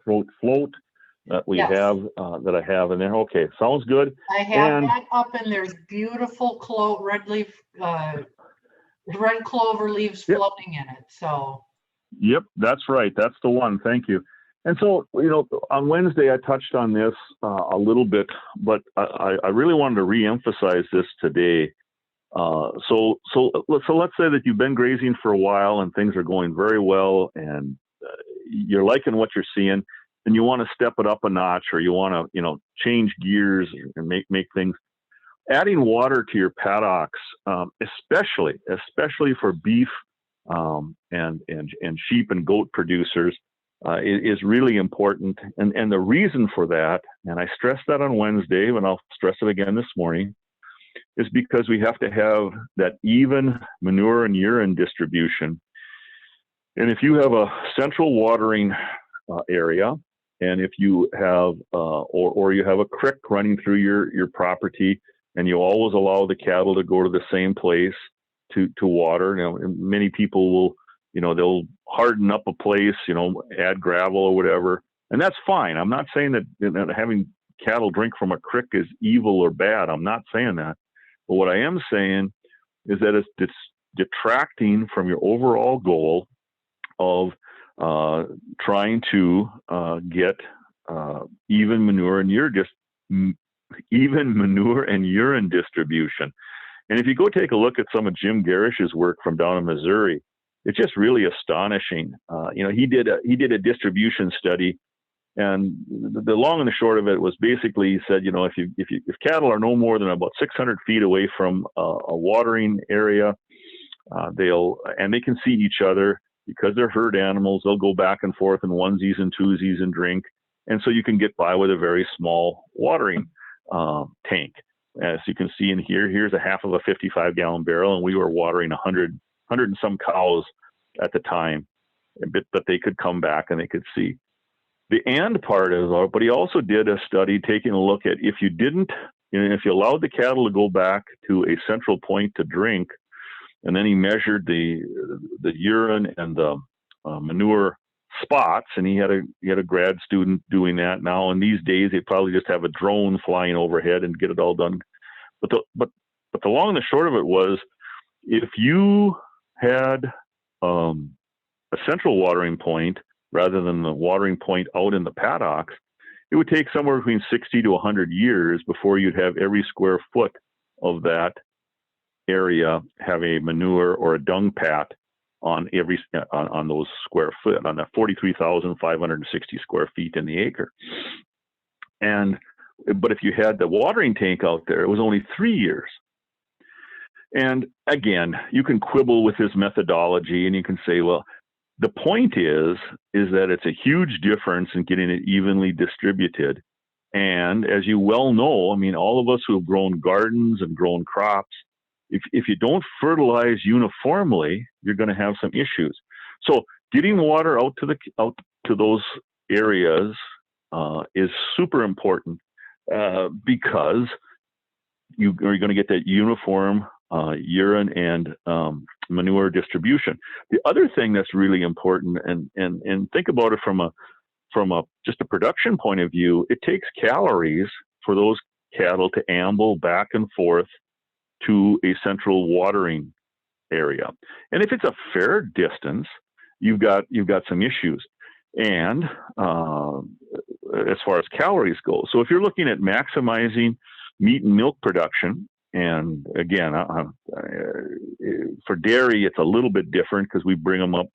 float that we have, that I have in there. Okay, sounds good. I have that up, and there's beautiful red clover leaves floating in it. So. Yep, that's right. That's the one. Thank you. And so, on Wednesday I touched on this a little bit, but I really wanted to re-emphasize this today. So let's say that you've been grazing for a while and things are going very well, and you're liking what you're seeing, and you want to step it up a notch, or you want to, change gears and make things. Adding water to your paddocks, especially for beef and sheep and goat producers, is really important. And the reason for that, and I stressed that on Wednesday, and I'll stress it again this morning, is because we have to have that even manure and urine distribution. And if you have a central watering area, and if you have or you have a creek running through your property, and you always allow the cattle to go to the same place to water, many people will, they'll harden up a place, add gravel or whatever, and that's fine. I'm not saying that having cattle drink from a creek is evil or bad. I'm not saying that. But what I am saying is that it's detracting from your overall goal of trying to get even manure and urine distribution. And if you go take a look at some of Jim Garish's work from down in Missouri, it's just really astonishing. He did a distribution study, and the long and the short of it was basically, he said, if cattle are no more than about 600 feet away from a watering area, they can see each other because they're herd animals. They'll go back and forth in onesies and twosies and drink, and so you can get by with a very small watering tank. As you can see in here, here's a half of a 55-gallon barrel, and we were watering 100 and some cows at the time, but they could come back and they could see. The and part is, but he also did a study taking a look at if you allowed the cattle to go back to a central point to drink, and then he measured the urine and the manure spots, and he had a grad student doing that now. And these days they probably just have a drone flying overhead and get it all done. But the long and the short of it was, if you had a central watering point rather than the watering point out in the paddocks, it would take somewhere between 60 to 100 years before you'd have every square foot of that area have a manure or a dung pat on those square foot, on the 43,560 square feet in the acre. But if you had the watering tank out there, it was only 3 years. And again, you can quibble with his methodology, and you can say, well, the point is that it's a huge difference in getting it evenly distributed. And as you well know, all of us who have grown gardens and grown crops, if you don't fertilize uniformly, you're going to have some issues. So getting water out to those areas is super important, because you're going to get that uniform urine and manure distribution. The other thing that's really important, and think about it from just a production point of view, it takes calories for those cattle to amble back and forth to a central watering area. And if it's a fair distance, you've got some issues. And as far as calories go, so if you're looking at maximizing meat and milk production, and again, for dairy, it's a little bit different because we bring them up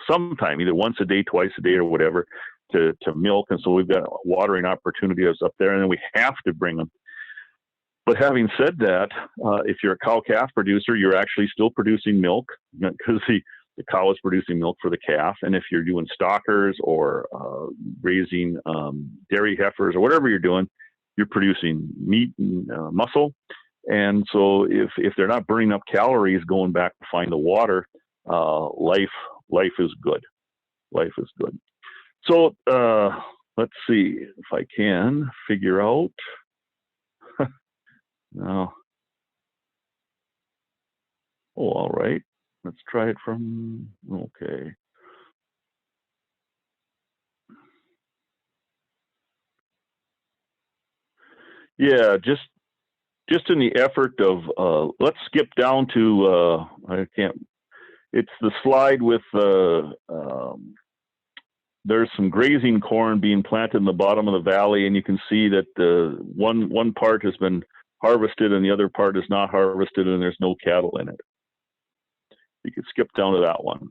sometime, either once a day, twice a day, or whatever, to milk. And so we've got watering opportunities up there, and then we have to bring them. But having said that, if you're a cow-calf producer, you're actually still producing milk because the cow is producing milk for the calf. And if you're doing stockers or raising dairy heifers or whatever you're doing, you're producing meat and muscle. And so if they're not burning up calories going back to find the water, life is good. Life is good. So let's see if I can figure out. No. Oh, all right. Let's try it from, okay. Yeah, just in the effort of, let's skip down to, I can't, it's the slide with, there's some grazing corn being planted in the bottom of the valley, and you can see that one part has been harvested and the other part is not harvested, and there's no cattle in it. You could skip down to that one.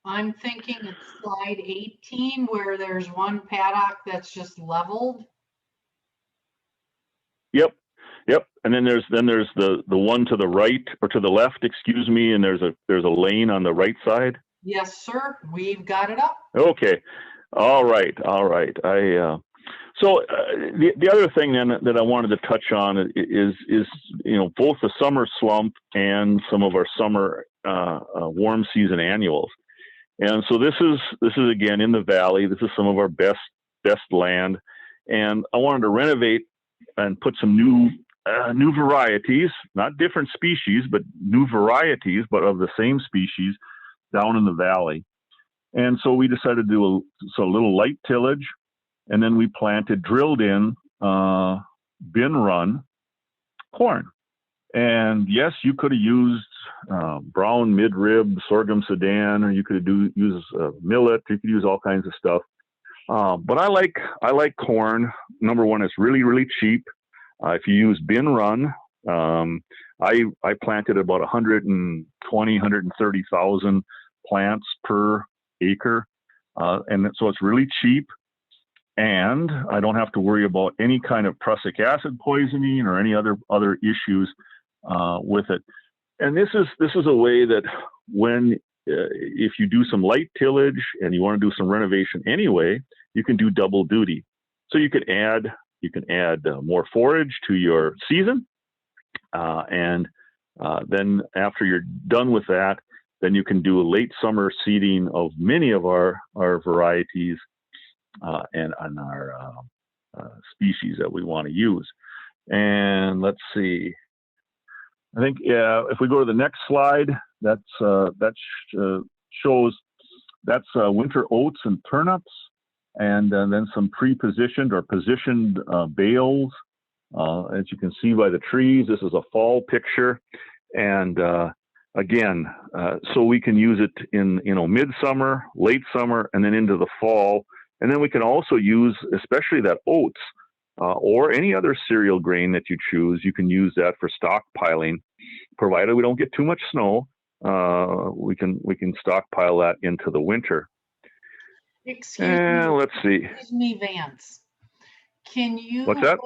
I'm thinking it's slide 18 where there's one paddock that's just leveled. Yep. And then there's the one to the right, or to the left, excuse me, and there's a lane on the right side. Yes, sir. We've got it up. Okay. All right. So the other thing then that I wanted to touch on is both the summer slump and some of our summer warm season annuals. And so this is again in the valley. This is some of our best land, and I wanted to renovate and put some new varieties, not different species, but new varieties, but of the same species down in the valley. And so we decided to do a little light tillage, and then we planted drilled in bin run corn. And yes, you could have used brown midrib, sorghum Sudan, or you could use millet. You could use all kinds of stuff. But I like corn. Number one, it's really, really cheap. If you use bin run, I planted about 130,000 plants per acre, and so it's really cheap. And I don't have to worry about any kind of prussic acid poisoning or any other issues with it. And this is a way that when if you do some light tillage and you want to do some renovation anyway, you can do double duty. So you can add more forage to your season, and then after you're done with that, then you can do a late summer seeding of many of our varieties and our species that we want to use. And let's see. I think if we go to the next slide, that shows that's winter oats and turnips, and then some pre-positioned or positioned bales. As you can see by the trees, this is a fall picture, and again, so we can use it in midsummer, late summer, and then into the fall. And then we can also use, especially that oats or any other cereal grain that you choose, you can use that for stockpiling, provided we don't get too much snow. We can stockpile that into the winter. Let's see. Excuse me, Vance. Can you? What's that?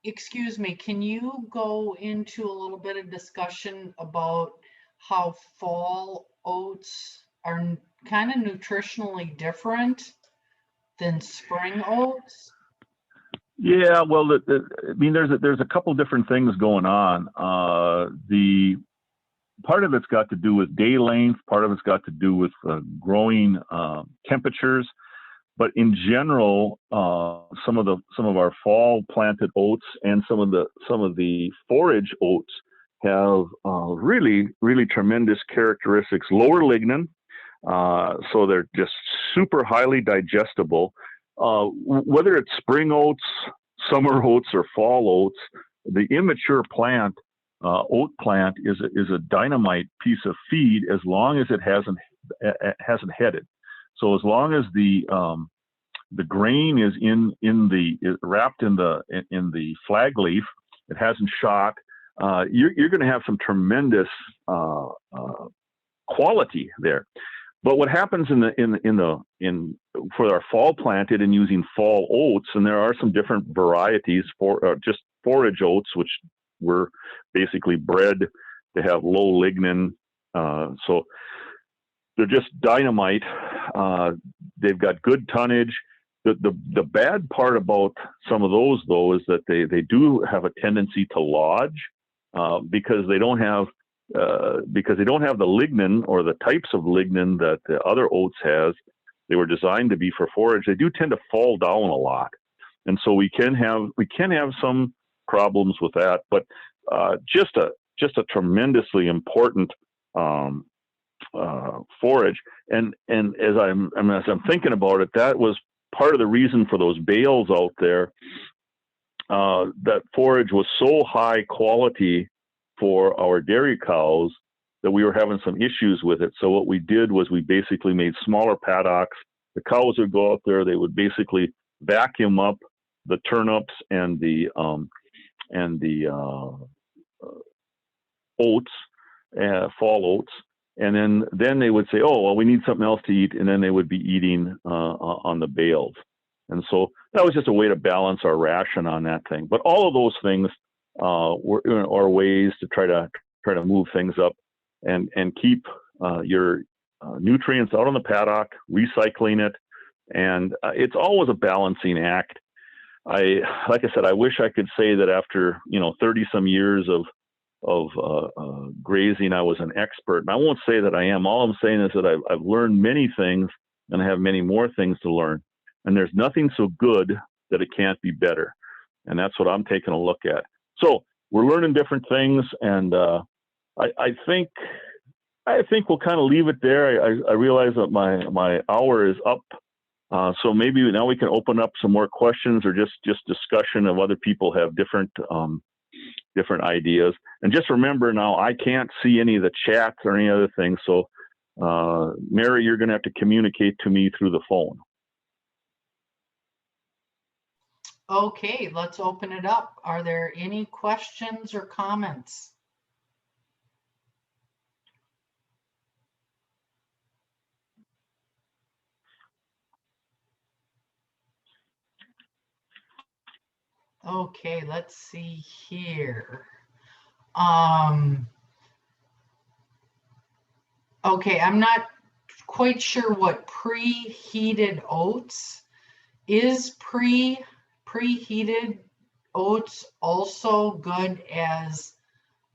Excuse me. Can you go into a little bit of discussion about how fall oats are kind of nutritionally different than spring oats? Yeah, well, I mean, there's a couple different things going on. The part of it's got to do with day length. Part of it's got to do with growing temperatures. But in general, some of our fall planted oats and some of the forage oats have really, really tremendous characteristics. Lower lignin, So they're just super highly digestible. Whether it's spring oats, summer oats, or fall oats, the immature plant, oat plant, is a dynamite piece of feed as long as it hasn't headed. So as long as the grain is wrapped in the flag leaf, it hasn't shot. You're going to have some tremendous quality there. But what happens for our fall planted and using fall oats, and there are some different varieties for just forage oats, which were basically bred to have low lignin. So they're just dynamite. They've got good tonnage. The bad part about some of those, though, is that they do have a tendency to lodge because they don't have the lignin or the types of lignin that the other oats has. They were designed to be for forage. They do tend to fall down a lot, and so we can have some problems with that. But just a tremendously important forage. And as I'm thinking about it, that was part of the reason for those bales out there. That forage was so high quality for our dairy cows that we were having some issues with it. So what we did was we basically made smaller paddocks. The cows would go out there. They would basically vacuum up the turnips and the oats, fall oats, and then they would say, "Oh, well, we need something else to eat," and then they would be eating on the bales. And so that was just a way to balance our ration on that thing. But all of those things are ways to try to move things up and keep your nutrients out on the paddock, recycling it, and it's always a balancing act. Like I said, I wish I could say that after 30 some years of grazing, I was an expert, and I won't say that I am. All I'm saying is that I've learned many things, and I have many more things to learn. And there's nothing so good that it can't be better, and that's what I'm taking a look at. So we're learning different things, and I think we'll kind of leave it there. I realize that my hour is up, so maybe now we can open up some more questions or just discussion of other people have different ideas. And just remember now, I can't see any of the chats or any other things. So Mary, you're going to have to communicate to me through the phone. Okay, let's open it up. Are there any questions or comments? Okay, let's see here. Okay, I'm not quite sure what preheated oats is. Preheated oats also good as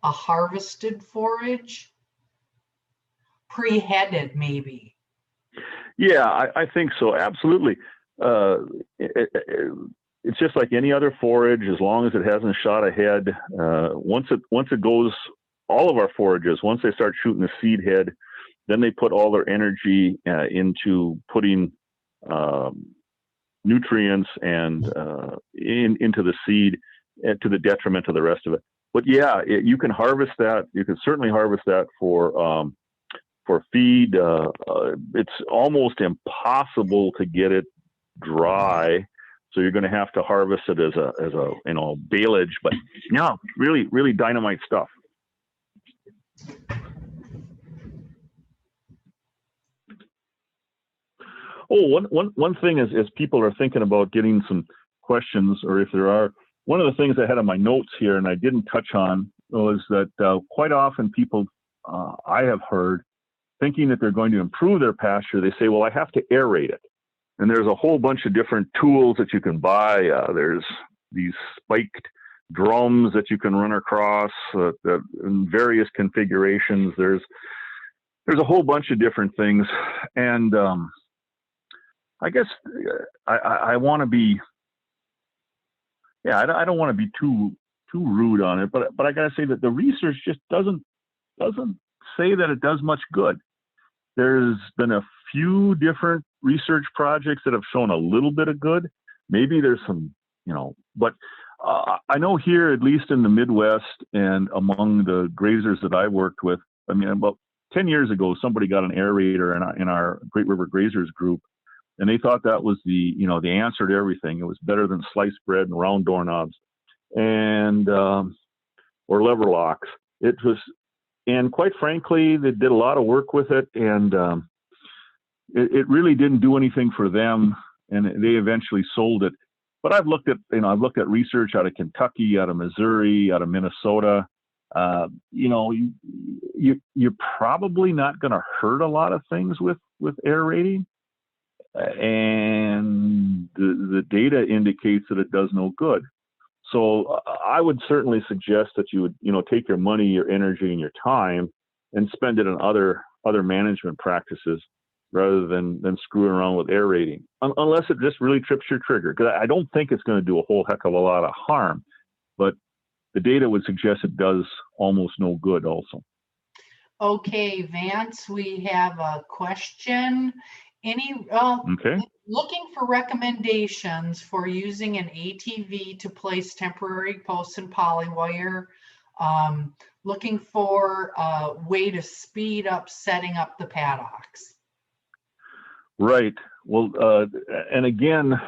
a harvested forage? Pre-headed, maybe. Yeah, I think so. Absolutely. It's just like any other forage, as long as it hasn't shot ahead. Once it goes, all of our forages, once they start shooting the seed head, then they put all their energy into putting nutrients and into the seed, to the detriment of the rest of it. But yeah, you can harvest that. You can certainly harvest that for feed. It's almost impossible to get it dry, so you're going to have to harvest it as a baleage. But yeah, really dynamite stuff. Oh, one thing is, as people are thinking about getting some questions, or if there are, one of the things I had on my notes here and I didn't touch on was that quite often people I have heard thinking that they're going to improve their pasture, they say, well, I have to aerate it. And there's a whole bunch of different tools that you can buy. There's these spiked drums that you can run across in various configurations. There's a whole bunch of different things. And I guess I want to be, I don't want to be too rude on it, but I got to say that the research just doesn't say that it does much good. there's been a few different research projects that have shown a little bit of good. Maybe there's some, but I know here, at least in the Midwest and among the grazers that I worked with, I mean, about 10 years ago, somebody got an aerator in our Great River Grazers group, and they thought that was the answer to everything. It was better than sliced bread and round doorknobs and or lever locks. It was, and quite frankly, they did a lot of work with it, and it really didn't do anything for them, and they eventually sold it. But I've looked at research out of Kentucky, out of Missouri, out of Minnesota. You're probably not going to hurt a lot of things with aerating, and the data indicates that it does no good. So I would certainly suggest that you would, take your money, your energy, and your time and spend it on other management practices rather than screwing around with aerating, unless it just really trips your trigger. Because I don't think it's going to do a whole heck of a lot of harm, but the data would suggest it does almost no good also. Okay, Vance, we have a question. Okay. Looking for recommendations for using an ATV to place temporary posts and polywire. Looking for a way to speed up setting up the paddocks. Right. Well, and again,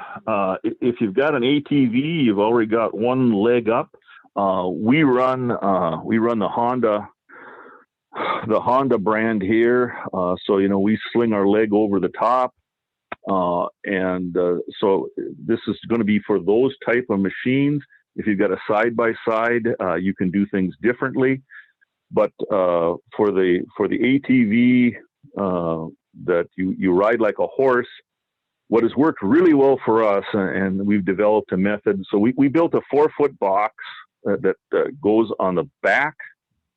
if you've got an ATV, you've already got one leg up. We run the Honda brand here. So, we sling our leg over the top. So this is going to be for those type of machines. If you've got a side-by-side, you can do things differently. But for the ATV that you ride like a horse, what has worked really well for us, and we've developed a method. So we built a 4-foot box that goes on the back,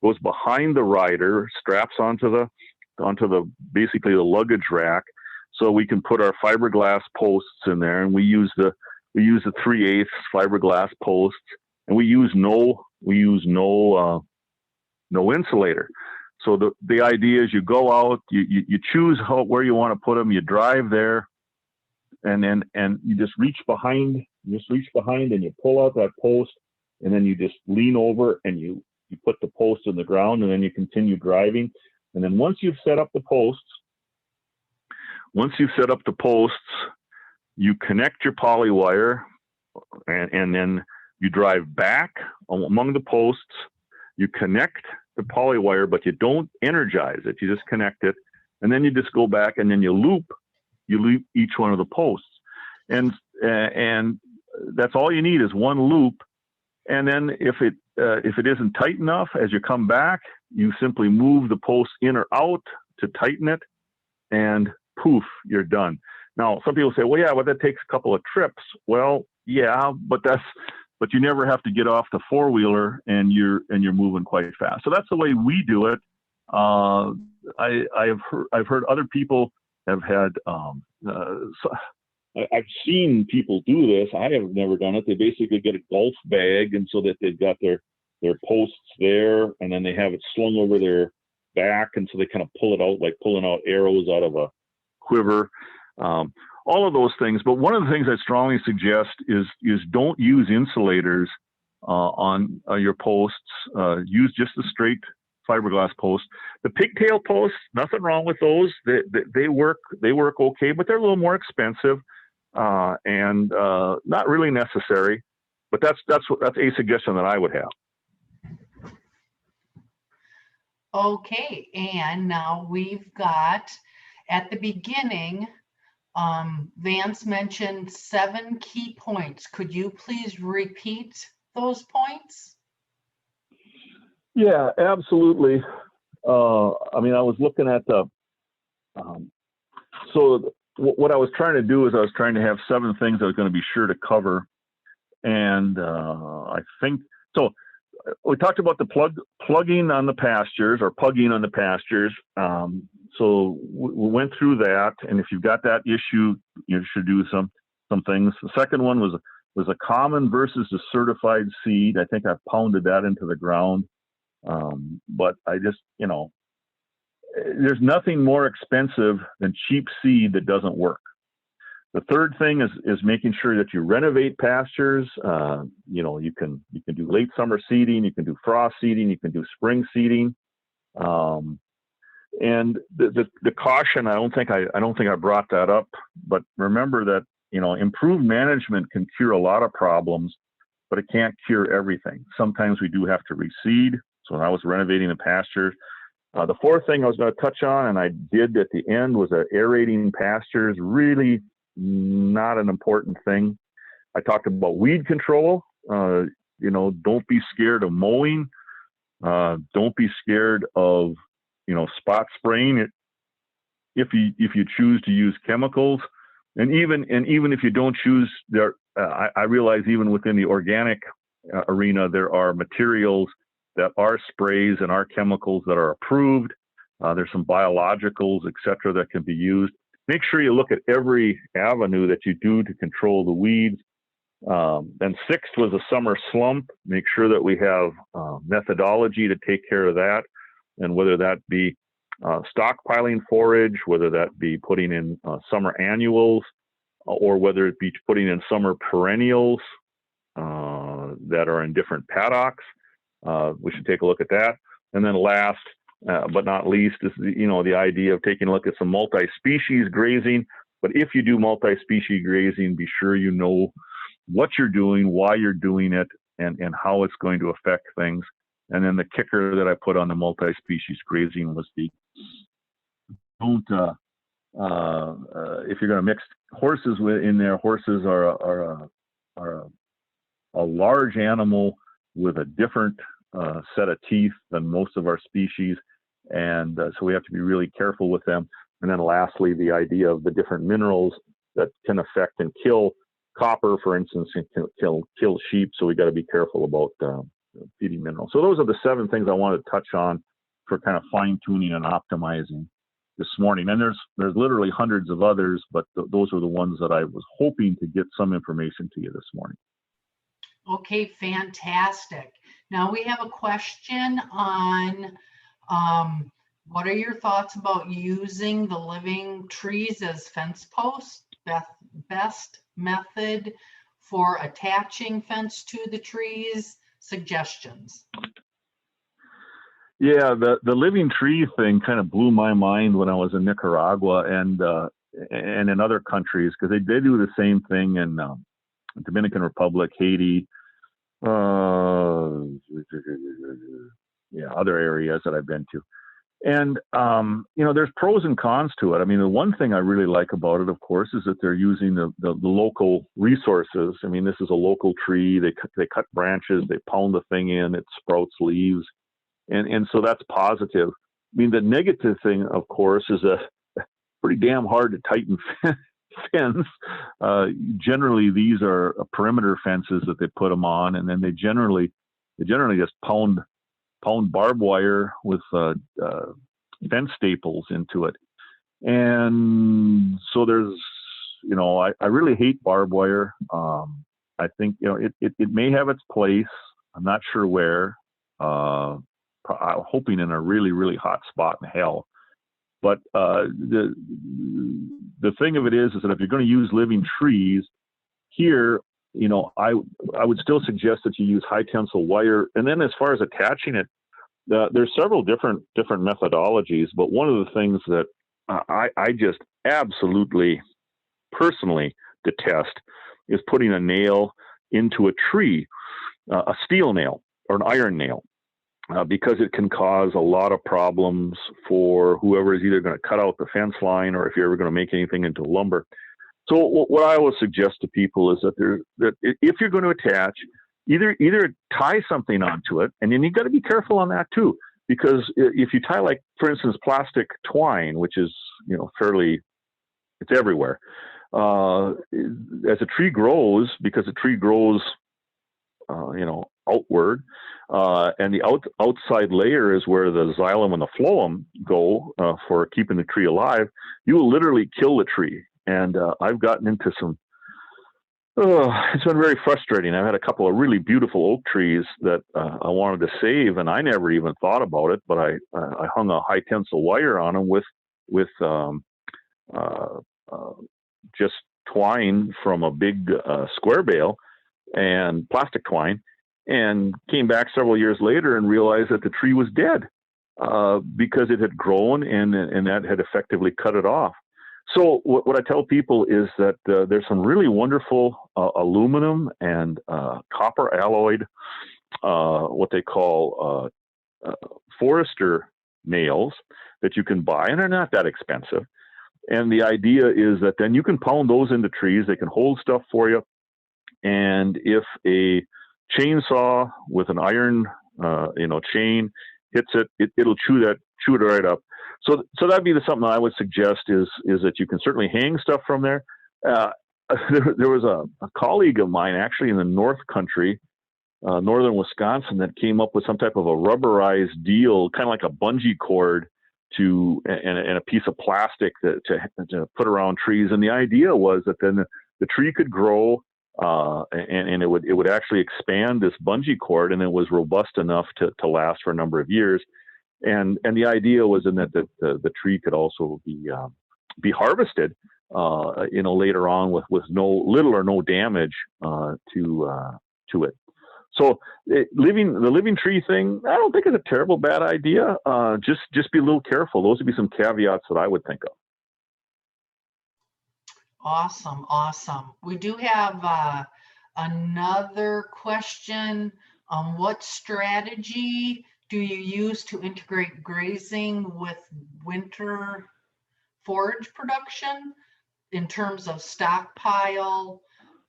goes behind the rider, straps onto the basically the luggage rack, so we can put our fiberglass posts in there, and we use the 3/8 fiberglass posts, and we use no insulator. So the idea is you go out, you choose where you want to put them, you drive there, and you just reach behind and you pull out that post, and then you just lean over and you put the post in the ground, and then you continue driving. And then once you've set up the posts, you connect your polywire, and then you drive back among the posts. You connect the polywire, but you don't energize it. You just connect it, and then you just go back, and then you loop each one of the posts, and that's all you need is one loop. And then if it isn't tight enough, as you come back, you simply move the post in or out to tighten it, and poof, you're done. Now, some people say, well, yeah, that takes a couple of trips. Well, yeah, but you never have to get off the four-wheeler, and you're moving quite fast. So that's the way we do it. I've heard other people have had. I've seen people do this. I have never done it. They basically get a golf bag, and so that they've got their posts there, and then they have it slung over their back, and so they kind of pull it out like pulling out arrows out of a quiver. All of those things. But one of the things I strongly suggest is don't use insulators on your posts. Use just the straight fiberglass posts. The pigtail posts, nothing wrong with those. They work okay, but they're a little more expensive and not really necessary. But that's a suggestion that I would have. Okay, and now we've got at the beginning. Vance mentioned 7 key points. Could you please repeat those points? Yeah, absolutely. I mean, I was looking at the, so what I was trying to do is I was trying to have 7 things I was going to be sure to cover. And I think, so we talked about the plugging on the pastures, or pugging on the pastures. So we went through that, and if you've got that issue, you should do some things. The second one was a common versus a certified seed. I think I pounded that into the ground, but I just there's nothing more expensive than cheap seed that doesn't work. The third thing is making sure that you renovate pastures. You know, you can do late summer seeding, you can do frost seeding, you can do spring seeding. And the caution, I don't think I brought that up, but remember that, you know, improved management can cure a lot of problems, but it can't cure everything. Sometimes we do have to reseed. So when I was renovating the pastures, the fourth thing I was going to touch on, and I did at the end, was aerating pastures. Really not an important thing. I talked about weed control. You know, don't be scared of mowing. Don't be scared of, you know, spot spraying it if you choose to use chemicals. And even if you don't choose, I realize even within the organic arena, there are materials that are sprays and are chemicals that are approved. There's some biologicals, et cetera, that can be used. Make sure you look at every avenue that you do to control the weeds. Then sixth was a summer slump. Make sure that we have methodology to take care of that, and whether that be stockpiling forage, whether that be putting in summer annuals, or whether it be putting in summer perennials that are in different paddocks. We should take a look at that. And then last but not least is the idea of taking a look at some multi-species grazing. But if you do multi-species grazing, be sure you know what you're doing, why you're doing it, and how it's going to affect things. And then the kicker that I put on the multi-species grazing was don't if you're going to mix horses in there, horses are a large animal with a different set of teeth than most of our species, and so we have to be really careful with them. And then lastly, the idea of the different minerals that can affect and kill. Copper, for instance, can kill sheep, so we got to be careful about feeding minerals. So those are the 7 things I wanted to touch on for kind of fine tuning and optimizing this morning. And there's literally hundreds of others, but those are the ones that I was hoping to get some information to you this morning. Okay, fantastic. Now we have a question on what are your thoughts about using the living trees as fence posts? Best method for attaching fence to the trees, suggestions. Yeah, the living tree thing kind of blew my mind when I was in Nicaragua and in other countries, because they do the same thing in Dominican Republic, Haiti, other areas that I've been to. And, there's pros and cons to it. I mean, the one thing I really like about it, of course, is that they're using the local resources. I mean, this is a local tree. They cut branches, they pound the thing in, it sprouts leaves. And so that's positive. I mean, the negative thing, of course, is pretty damn hard to tighten fence. Generally, these are perimeter fences that they put them on, and then they generally just pound barbed wire with fence staples into it. And so there's, I really hate barbed wire. I think, it may have its place. I'm not sure where. I'm hoping in a really, really hot spot in hell. But the thing of it is that if you're going to use living trees here, I would still suggest that you use high tensile wire. And then as far as attaching it, there's several different methodologies. But one of the things that I just absolutely personally detest is putting a nail into a tree, a steel nail or an iron nail. Because it can cause a lot of problems for whoever is either going to cut out the fence line or if you're ever going to make anything into lumber. So what I always suggest to people is that if you're going to attach, either tie something onto it, and then you got to be careful on that too, because if you tie, like, for instance, plastic twine, which is it's everywhere. As a tree grows, because the tree grows, outward, and the outside layer is where the xylem and the phloem go for keeping the tree alive. You will literally kill the tree. And I've gotten into some Oh, it's been very frustrating. I've had a couple of really beautiful oak trees that I wanted to save, and I never even thought about it. But I hung a high tensile wire on them with uh, uh, just twine from a big square bale and plastic twine, and came back several years later and realized that the tree was dead because it had grown and that had effectively cut it off. So what I tell people is that there's some really wonderful aluminum and copper alloyed, what they call forester nails that you can buy, and they're not that expensive. And the idea is that then you can pound those into trees. They can hold stuff for you. And if a chainsaw with an iron, chain hits it, it'll chew it right up. So that'd be something I would suggest is that you can certainly hang stuff from there. There was a colleague of mine actually in the North Country, northern Wisconsin, that came up with some type of a rubberized deal, kind of like a bungee cord and a piece of plastic to put around trees. And the idea was that then the tree could grow, and it would actually expand this bungee cord, and it was robust enough to last for a number of years. And the idea was in that the tree could also be harvested, later on with little or no damage to it. So the living tree thing, I don't think is a terrible bad idea. Just be a little careful. Those would be some caveats that I would think of. Awesome. We do have another question. What strategy do you use to integrate grazing with winter forage production in terms of stockpile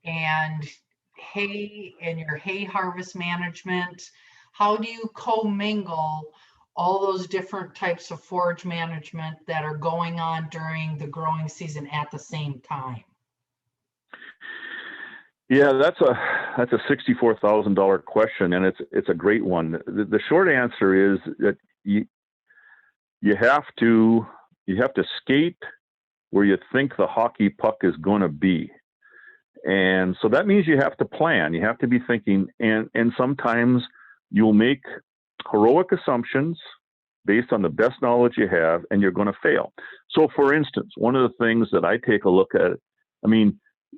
and hay and your hay harvest management? How do you commingle all those different types of forage management that are going on during the growing season at the same time? Yeah, that's a $64,000 question, and it's a great one. The short answer is that you have to skate where you think the hockey puck is going to be, and so that means you have to plan. You have to be thinking, and sometimes you'll make heroic assumptions based on the best knowledge you have, and you're going to fail. So, for instance, one of the things that I take a look at,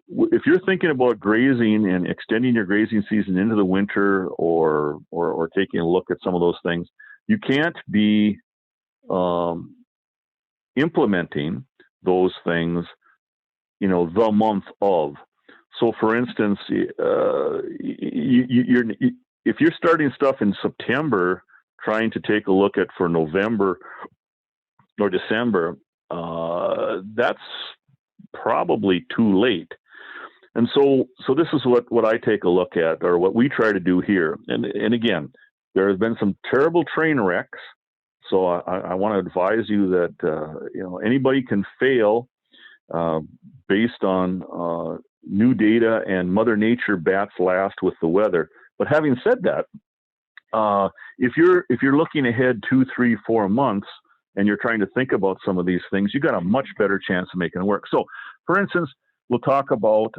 if you're thinking about grazing and extending your grazing season into the winter, or taking a look at some of those things, you can't be implementing those things, the month of. So, for instance, if you're starting stuff in September, trying to take a look at for November or December, that's probably too late. And so this is what I take a look at, or what we try to do here. And again, there has been some terrible train wrecks. So I want to advise you that anybody can fail based on new data, and Mother Nature bats last with the weather. But having said that, if you're looking ahead 2, 3, 4 months, and you're trying to think about some of these things, you got a much better chance of making it work. So, for instance, we'll talk about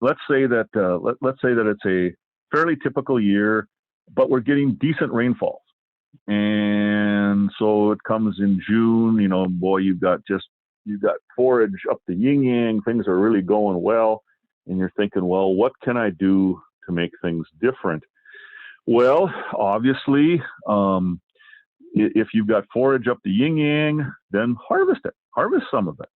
let's say that it's a fairly typical year, but we're getting decent rainfalls, and so it comes in June. Boy, you've got forage up the yin yang. Things are really going well, and you're thinking, well, what can I do to make things different? Well, obviously, if you've got forage up the yin yang, then harvest some of it.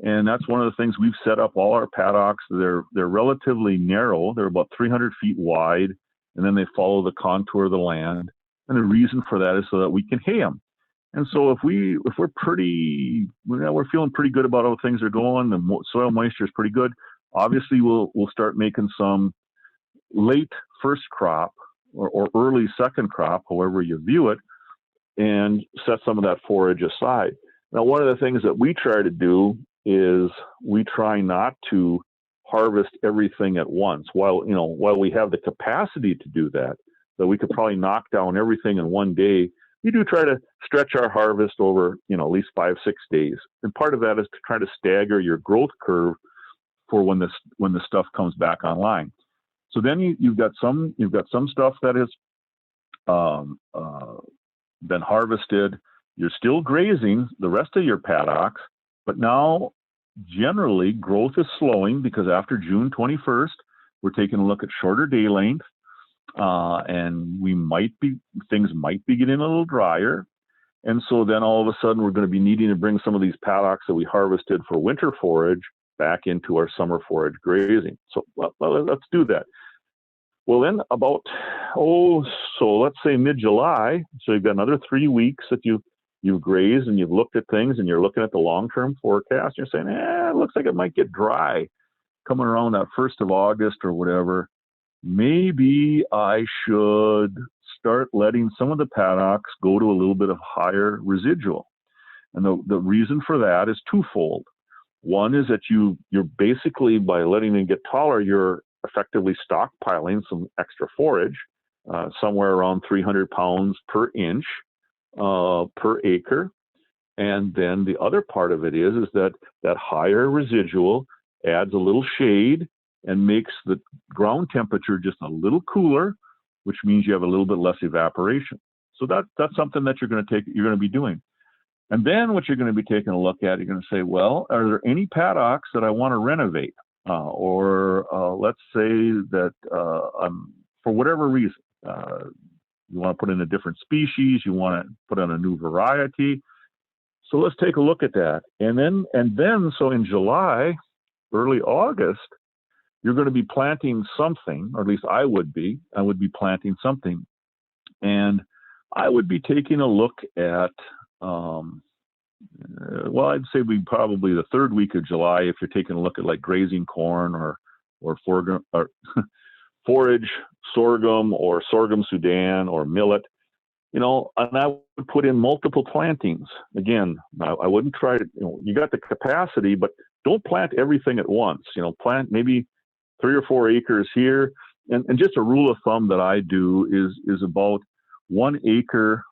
And that's one of the things we've set up all our paddocks. They're relatively narrow. They're about 300 feet wide, and then they follow the contour of the land. And the reason for that is so that we can hay them. And so if we're feeling pretty good about how things are going, the soil moisture is pretty good, obviously we'll start making some late first crop or early second crop, however you view it, and set some of that forage aside. Now, one of the things that we try to do is we try not to harvest everything at once. While we have the capacity to do that we could probably knock down everything in one day, we do try to stretch our harvest over, at least 5-6 days. And part of that is to try to stagger your growth curve for when the stuff comes back online. So then you've got some stuff that has been harvested. You're still grazing the rest of your paddocks, but now generally growth is slowing because after June 21st, we're taking a look at shorter day length, and things might be getting a little drier. And so then all of a sudden we're going to be needing to bring some of these paddocks that we harvested for winter forage back into our summer forage grazing. So let's do that. Well, then so let's say mid-July, so you've got another 3 weeks that you've grazed and you've looked at things and you're looking at the long-term forecast. You're saying, it looks like it might get dry coming around that 1st of August or whatever. Maybe I should start letting some of the paddocks go to a little bit of higher residual. And the reason for that is twofold. One is that you're basically, by letting them get taller, you're effectively stockpiling some extra forage, somewhere around 300 pounds per inch per acre. And then the other part of it is that higher residual adds a little shade and makes the ground temperature just a little cooler, which means you have a little bit less evaporation. So that's something that you're going to be doing. And then what you're going to be taking a look at, you're going to say, well, are there any paddocks that I want to renovate? Or let's say that for whatever reason, you want to put in a different species, you want to put on a new variety. So let's take a look at that. And then so in July, early August, you're going to be planting something, or at least I would be planting something. And I would be taking a look at, I'd say probably the 3rd week of July, if you're taking a look at like grazing corn or forage sorghum or sorghum Sudan or millet, and I would put in multiple plantings. Again, I wouldn't try to, you got the capacity, but don't plant everything at once. Plant maybe 3 or 4 acres here. And just a rule of thumb that I do is about 1 acre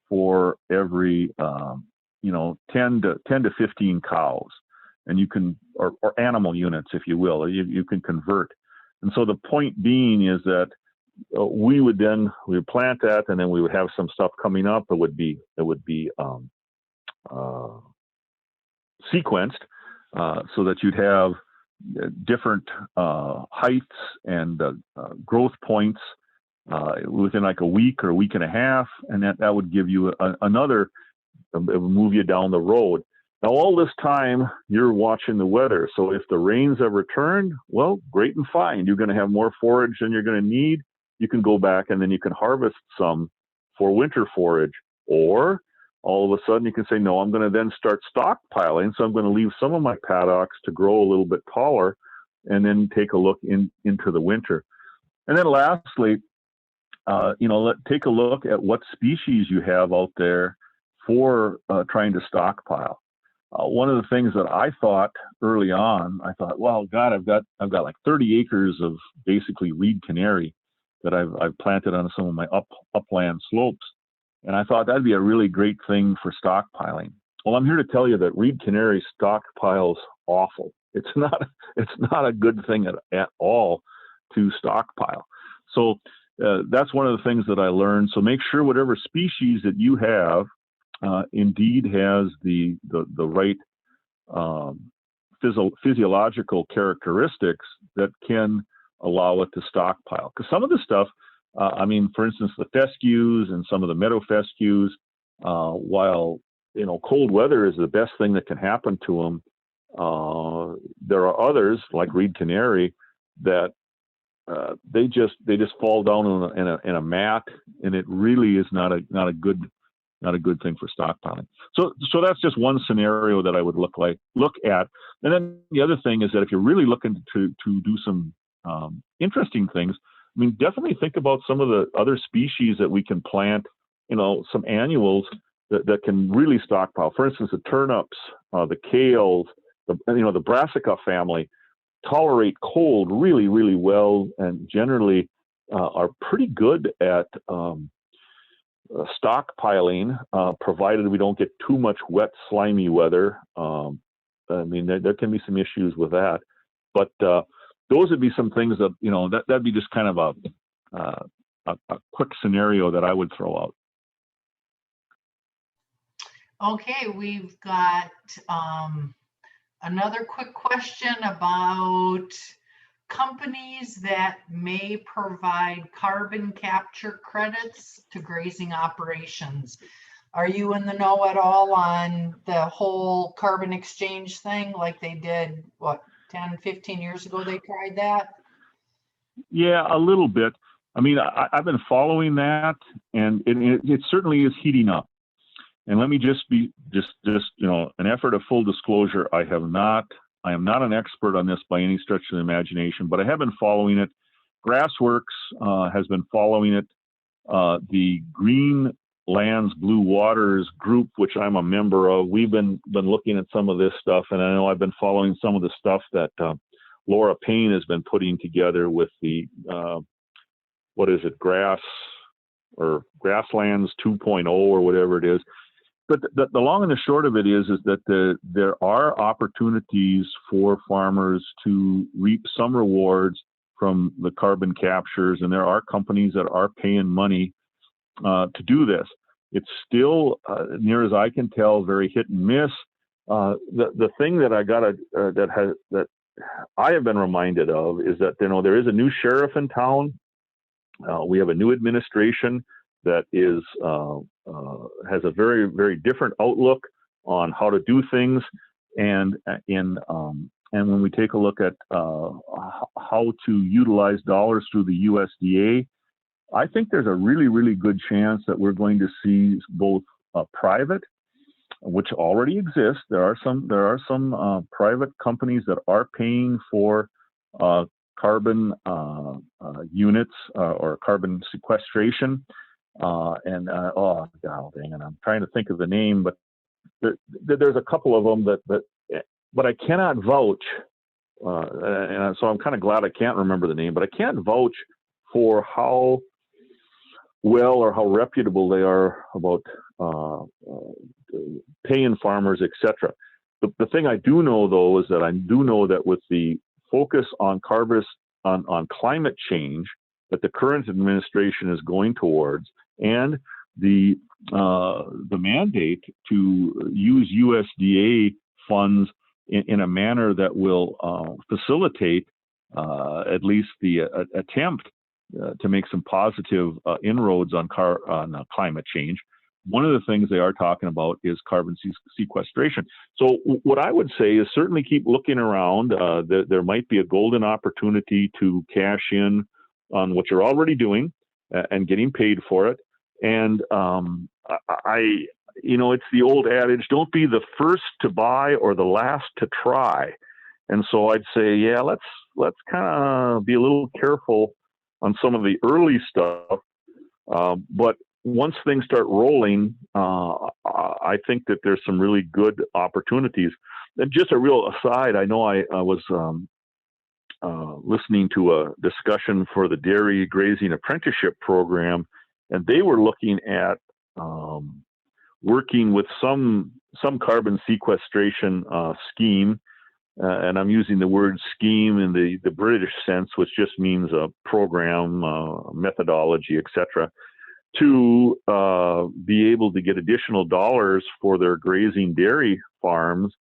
for every 10 to 15 cows, and you can, or animal units, if you will, you can convert. And so the point being is that we would plant that, and then we would have some stuff coming up that would be sequenced, so that you'd have different heights and growth points within like a week or a week and a half, and that would give you another. It would move you down the road. Now, all this time, you're watching the weather. So if the rains have returned, well, great and fine. You're going to have more forage than you're going to need. You can go back and then you can harvest some for winter forage. Or all of a sudden you can say, no, I'm going to then start stockpiling. So I'm going to leave some of my paddocks to grow a little bit taller and then take a look into the winter. And then lastly, take a look at what species you have out there for trying to stockpile. One of the things that I thought early on, well, God, I've got like 30 acres of basically reed canary that I've planted on some of my upland slopes, and I thought that'd be a really great thing for stockpiling. Well, I'm here to tell you that reed canary stockpiles awful. It's not a good thing at all to stockpile. So that's one of the things that I learned. So make sure whatever species that you have indeed has the right physiological characteristics that can allow it to stockpile. Because some of the stuff, for instance, the fescues and some of the meadow fescues, while cold weather is the best thing that can happen to them, there are others like reed canary that they just fall down in a mat, and it really is not a good thing for stockpiling. So that's just one scenario that I would look at. And then the other thing is that if you're really looking to do some interesting things, definitely think about some of the other species that we can plant, some annuals that can really stockpile. For instance, the turnips, the kales, the brassica family tolerate cold really, really well, and generally are pretty good at stockpiling, provided we don't get too much wet, slimy weather. There can be some issues with that. But those would be some things that, you know, that'd be just kind of a quick scenario that I would throw out. Okay, we've got another quick question about companies that may provide carbon capture credits to grazing operations. Are you in the know at all on the whole carbon exchange thing, like they did, what, 10, 15 years ago they tried that? Yeah, a little bit. I mean, I've been following that, and it certainly is heating up. And let me just you know, an effort of full disclosure. I am not an expert on this by any stretch of the imagination, but I have been following it. Grassworks has been following it. The Green Lands Blue Waters group, which I'm a member of, we've been looking at some of this stuff, and I know I've been following some of the stuff that Laura Payne has been putting together with the what is it, Grasslands 2.0 or whatever it is. But the long and the short of it is that there are opportunities for farmers to reap some rewards from the carbon captures, and there are companies that are paying money to do this. It's still, near as I can tell, very hit and miss. The thing that that I have been reminded of is that, you know, there is a new sheriff in town. We have a new administration that is has a very, very different outlook on how to do things, and when we take a look at how to utilize dollars through the USDA, I think there's a really, really good chance that we're going to see both private, which already exists. There are some private companies that are paying for carbon units or carbon sequestration. Oh god dang it, I'm trying to think of the name, but there's a couple of them but I cannot vouch, and so I'm kind of glad I can't remember the name, but I can't vouch for how well or how reputable they are about paying farmers, etc. The thing I do know, though, is that I do know that with the focus on on climate change that the current administration is going towards, and the mandate to use USDA funds in a manner that will facilitate at least the attempt to make some positive inroads on climate change. One of the things they are talking about is carbon sequestration. So what I would say is certainly keep looking around. There might be a golden opportunity to cash in on what you're already doing and getting paid for it. And you know, it's the old adage, don't be the first to buy or the last to try. And so I'd say, yeah, let's kind of be a little careful on some of the early stuff. But once things start rolling, I think that there's some really good opportunities. And just a real aside, I know I was listening to a discussion for the Dairy Grazing Apprenticeship Program, and they were looking at working with some carbon sequestration scheme, and I'm using the word scheme in the British sense, which just means a program, methodology, etc., to be able to get additional dollars for their grazing dairy farms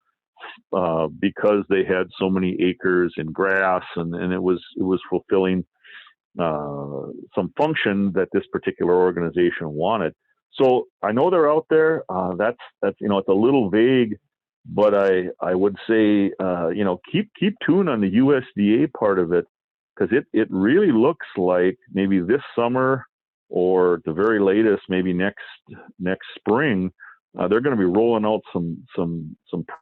because they had so many acres in grass, and it was fulfilling some function that this particular organization wanted. So I know they're out there. That's you know, it's a little vague, but I would say you know, keep tuned on the USDA part of it, because it really looks like maybe this summer or at the very latest maybe next spring they're going to be rolling out some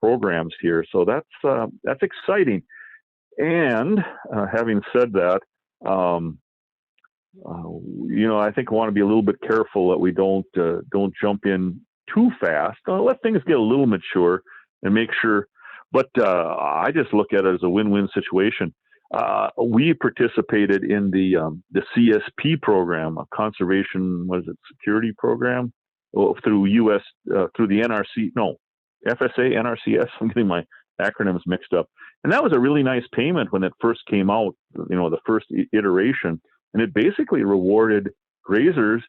programs here. So that's exciting. And having said that, you know, I think I want to be a little bit careful that we don't jump in too fast. Let things get a little mature and make sure. But I just look at it as a win-win situation. We participated in the CSP program, a conservation, security program, through the NRC, no, FSA, NRCS. I'm getting my acronyms mixed up. And that was a really nice payment when it first came out, the first iteration. And it basically rewarded grazers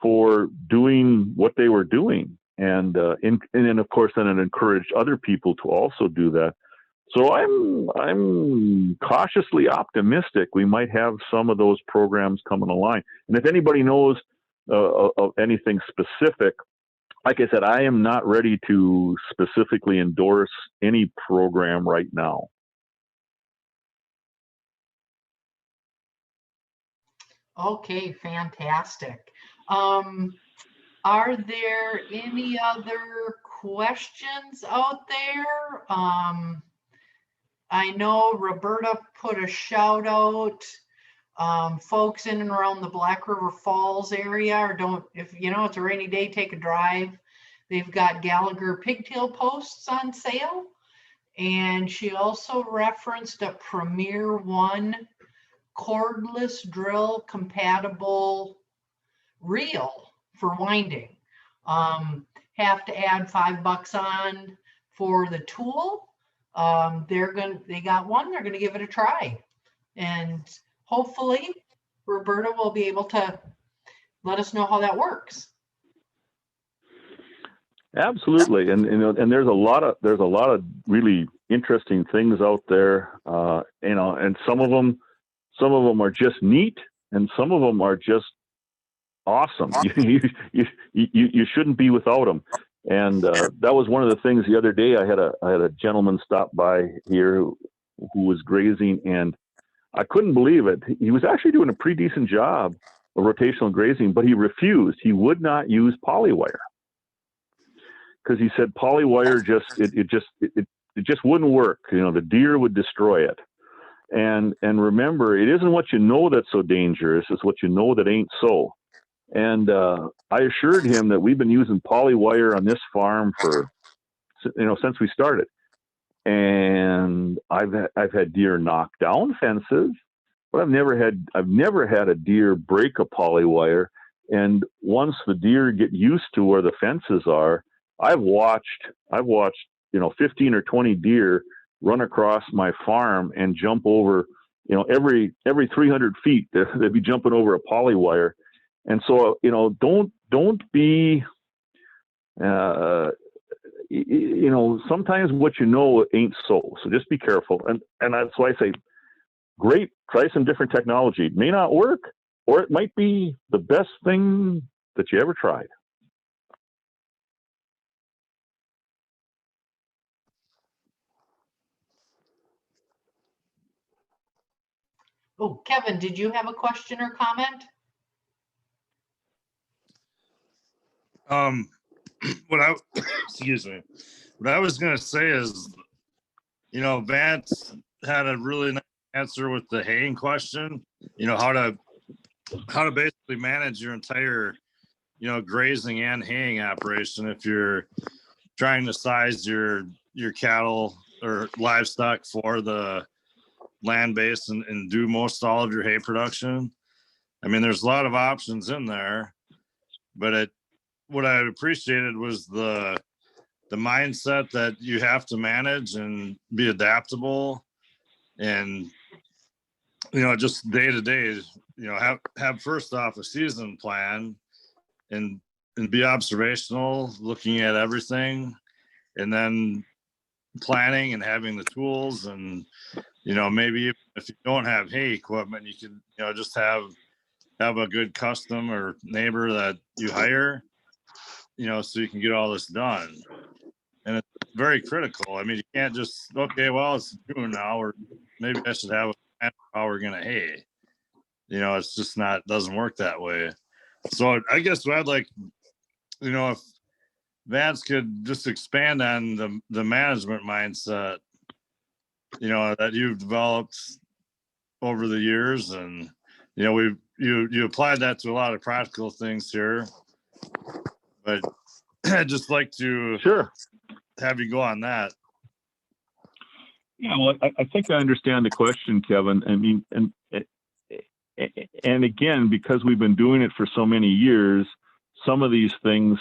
for doing what they were doing. And then, of course, then it encouraged other people to also do that. So I'm cautiously optimistic we might have some of those programs coming along. And if anybody knows of anything specific, like I said, I am not ready to specifically endorse any program right now. Okay, fantastic. Are there any other questions out there? I know Roberta put a shout out. Folks in and around the Black River Falls area, or if it's a rainy day, take a drive. They've got Gallagher pigtail posts on sale. And she also referenced a Premier One cordless drill compatible reel for winding. Have to add $5 on for the tool. They got one, they're gonna give it a try. And hopefully Roberta will be able to let us know how that works. Absolutely. And there's a lot of really interesting things out there. And some of them are just neat, and some of them are just awesome. You shouldn't be without them. And that was one of the things the other day. I had a gentleman stop by here who was grazing, and I couldn't believe it. He was actually doing a pretty decent job of rotational grazing, but he refused. He would not use polywire because he said polywire just wouldn't work. The deer would destroy it. And remember, it isn't what you know that's so dangerous; it's what you know that ain't so. And I assured him that we've been using polywire on this farm for, since we started. And I've had deer knock down fences, but I've never had a deer break a polywire. And once the deer get used to where the fences are, I've watched 15 or 20 deer run across my farm and jump over, every 300 feet they'd be jumping over a polywire. And so, don't be, sometimes what ain't so. So just be careful. And that's why I say, great, try some different technology. It may not work, or it might be the best thing that you ever tried. Oh, Kevin, did you have a question or comment? Excuse me. What I was going to say is, Vance had a really nice answer with the haying question. How to basically manage your entire, grazing and haying operation if you're trying to size your cattle or livestock for the land base and do most all of your hay production. I mean, there's a lot of options in there, but what I appreciated was the mindset that you have to manage and be adaptable, and just day to day, have first off a season plan and be observational, looking at everything, and then planning and having the tools. And maybe if you don't have hay equipment, you can just have a good custom or neighbor that you hire, so you can get all this done. And it's very critical. I mean, you can't just, okay, well, it's June now, or maybe I should have a plan for how we're going to hay. It's just doesn't work that way. So I guess what I'd like, if Vance could just expand on the management mindset, that you've developed over the years. And, you applied that to a lot of practical things here. But I'd just like to have you go on that. Yeah, well, I think I understand the question, Kevin. I mean, and again, because we've been doing it for so many years, some of these things,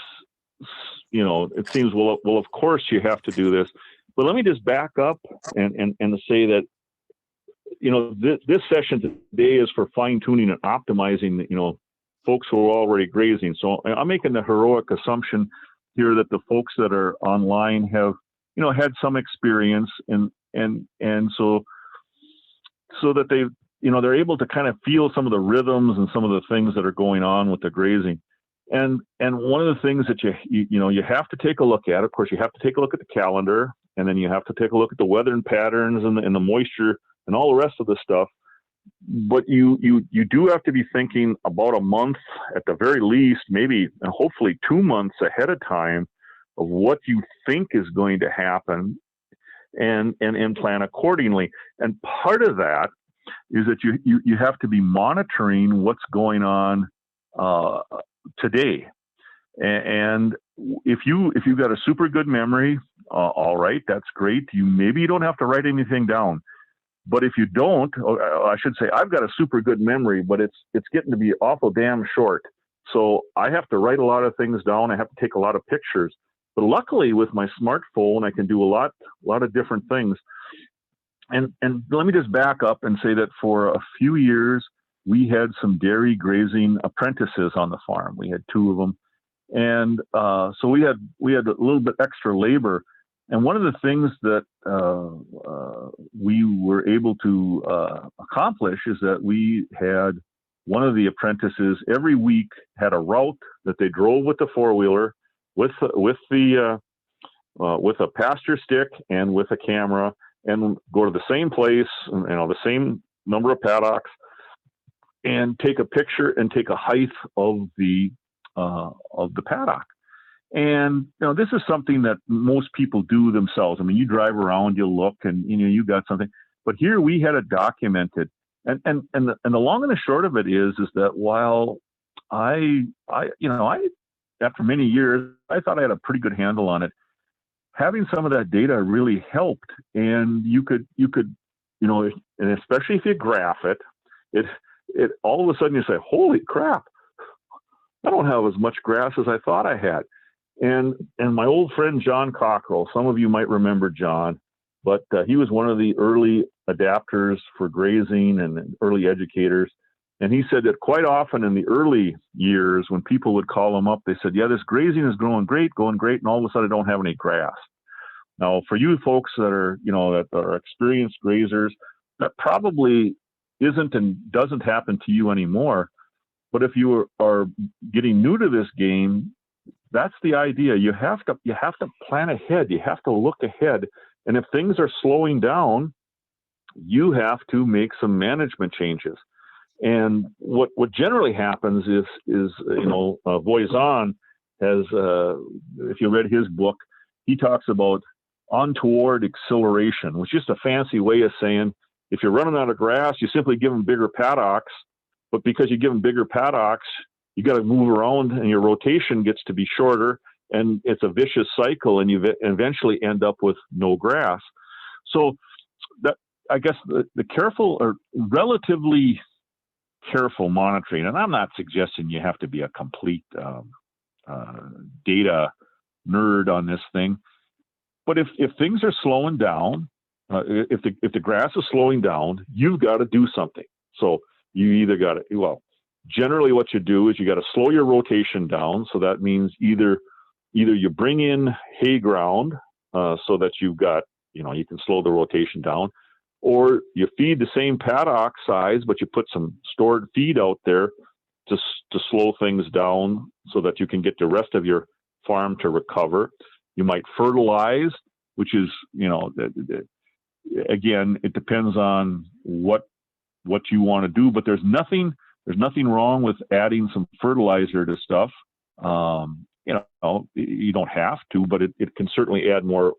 it seems, well, of course you have to do this. But let me just back up and say that, you know, this session today is for fine tuning and optimizing, you know, folks who are already grazing. So I'm making the heroic assumption here that the folks that are online have, you know, had some experience and so that they, you know, they're able to kind of feel some of the rhythms and some of the things that are going on with the grazing. And one of the things that you have to take a look at, of course, you have to take a look at the calendar, and then you have to take a look at the weather and patterns and the moisture and all the rest of the stuff. But you do have to be thinking about a month at the very least, maybe and hopefully 2 months ahead of time of what you think is going to happen, and plan accordingly. And part of that is that you have to be monitoring what's going on today. And if you've got a super good memory, all right, that's great. Maybe you don't have to write anything down. But if you don't, or I should say, I've got a super good memory, but it's getting to be awful damn short. So I have to write a lot of things down. I have to take a lot of pictures. But luckily, with my smartphone, I can do a lot of different things. And let me just back up and say that for a few years, we had some dairy grazing apprentices on the farm. We had 2 of them, and so we had a little bit extra labor. And one of the things that we were able to accomplish is that we had one of the apprentices every week had a route that they drove with the 4-wheeler with a pasture stick and with a camera, and go to the same place, you know, the same number of paddocks, and take a picture and take a height of the paddock. And, you know, this is something that most people do themselves. I mean, you drive around, you look, and, you know, you got something. But here we had it documented. And the long and the short of it is that while I after many years, I thought I had a pretty good handle on it, having some of that data really helped. And you could, you know, and especially if you graph it all of a sudden you say, holy crap, I don't have as much grass as I thought I had. And my old friend John Cockrell, some of you might remember John, but he was one of the early adapters for grazing and early educators. And he said that quite often in the early years, when people would call him up, they said, yeah, this grazing is going great. And all of a sudden I don't have any grass. Now, for you folks that are, you know, that are experienced grazers, that probably isn't and doesn't happen to you anymore. But if you are getting new to this game, that's the idea. You have to plan ahead. You have to look ahead. And if things are slowing down, you have to make some management changes. And what generally happens is you know, Voisin has, if you read his book, he talks about untoward acceleration, which is just a fancy way of saying if you're running out of grass, you simply give them bigger paddocks. But because you give them bigger paddocks, you got to move around, and your rotation gets to be shorter, and it's a vicious cycle, and you eventually end up with no grass. So that, I guess, the careful or relatively careful monitoring, and I'm not suggesting you have to be a complete data nerd on this thing, but if things are slowing down, if the grass is slowing down, you've got to do something. So you either got to, well, generally what you do is you got to slow your rotation down. So that means either you bring in hay ground so that you've got, you know, you can slow the rotation down, or you feed the same paddock size, but you put some stored feed out there to slow things down so that you can get the rest of your farm to recover. You might fertilize, which is, you know, again, it depends on what you want to do, but there's nothing wrong with adding some fertilizer to stuff. You know, you don't have to, but it can certainly add more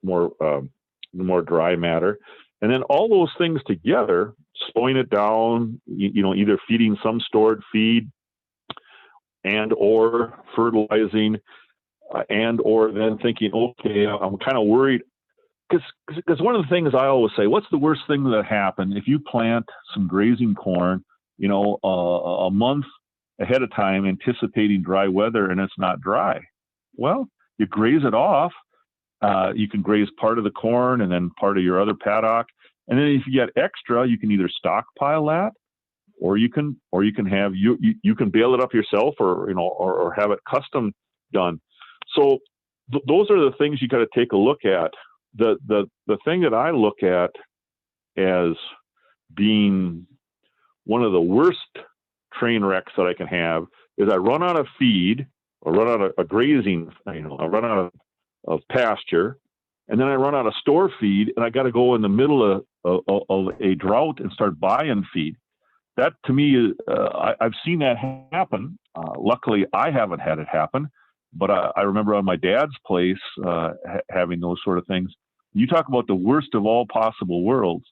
dry matter. And then all those things together, slowing it down, you know, either feeding some stored feed and or fertilizing and or then thinking, okay, I'm kind of worried. Because one of the things I always say, what's the worst thing that happened if you plant some grazing corn, you know, a month ahead of time, anticipating dry weather, and it's not dry? Well, you graze it off, You can graze part of the corn and then part of your other paddock. And then if you get extra, you can either stockpile that, or you can have you can bale it up yourself, or have it custom done. So those are the things you got to take a look at. The thing that I look at as being one of the worst train wrecks that I can have is I run out of feed, or run out of grazing, I run out of pasture, and then I run out of store feed, and I got to go in the middle of a drought and start buying feed. That to me is, I've seen that happen. Luckily, I haven't had it happen, but I remember on my dad's place having those sort of things. You talk about the worst of all possible worlds.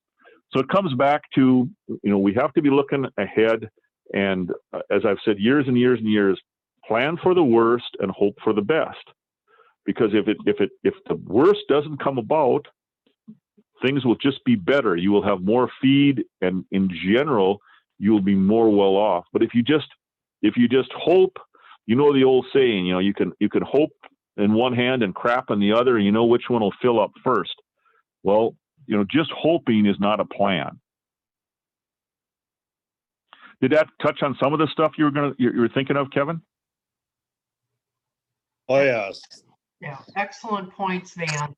So it comes back to, we have to be looking ahead. And as I've said years and years and years, plan for the worst and hope for the best. Because if the worst doesn't come about, things will just be better. You will have more feed, and in general, you will be more well off. But if you just hope, the old saying, you can hope in one hand and crap in the other, and you know which one will fill up first. Well, just hoping is not a plan. Did that touch on some of the stuff you were thinking of, Kevin? Oh, yes. Yeah, excellent points, Van.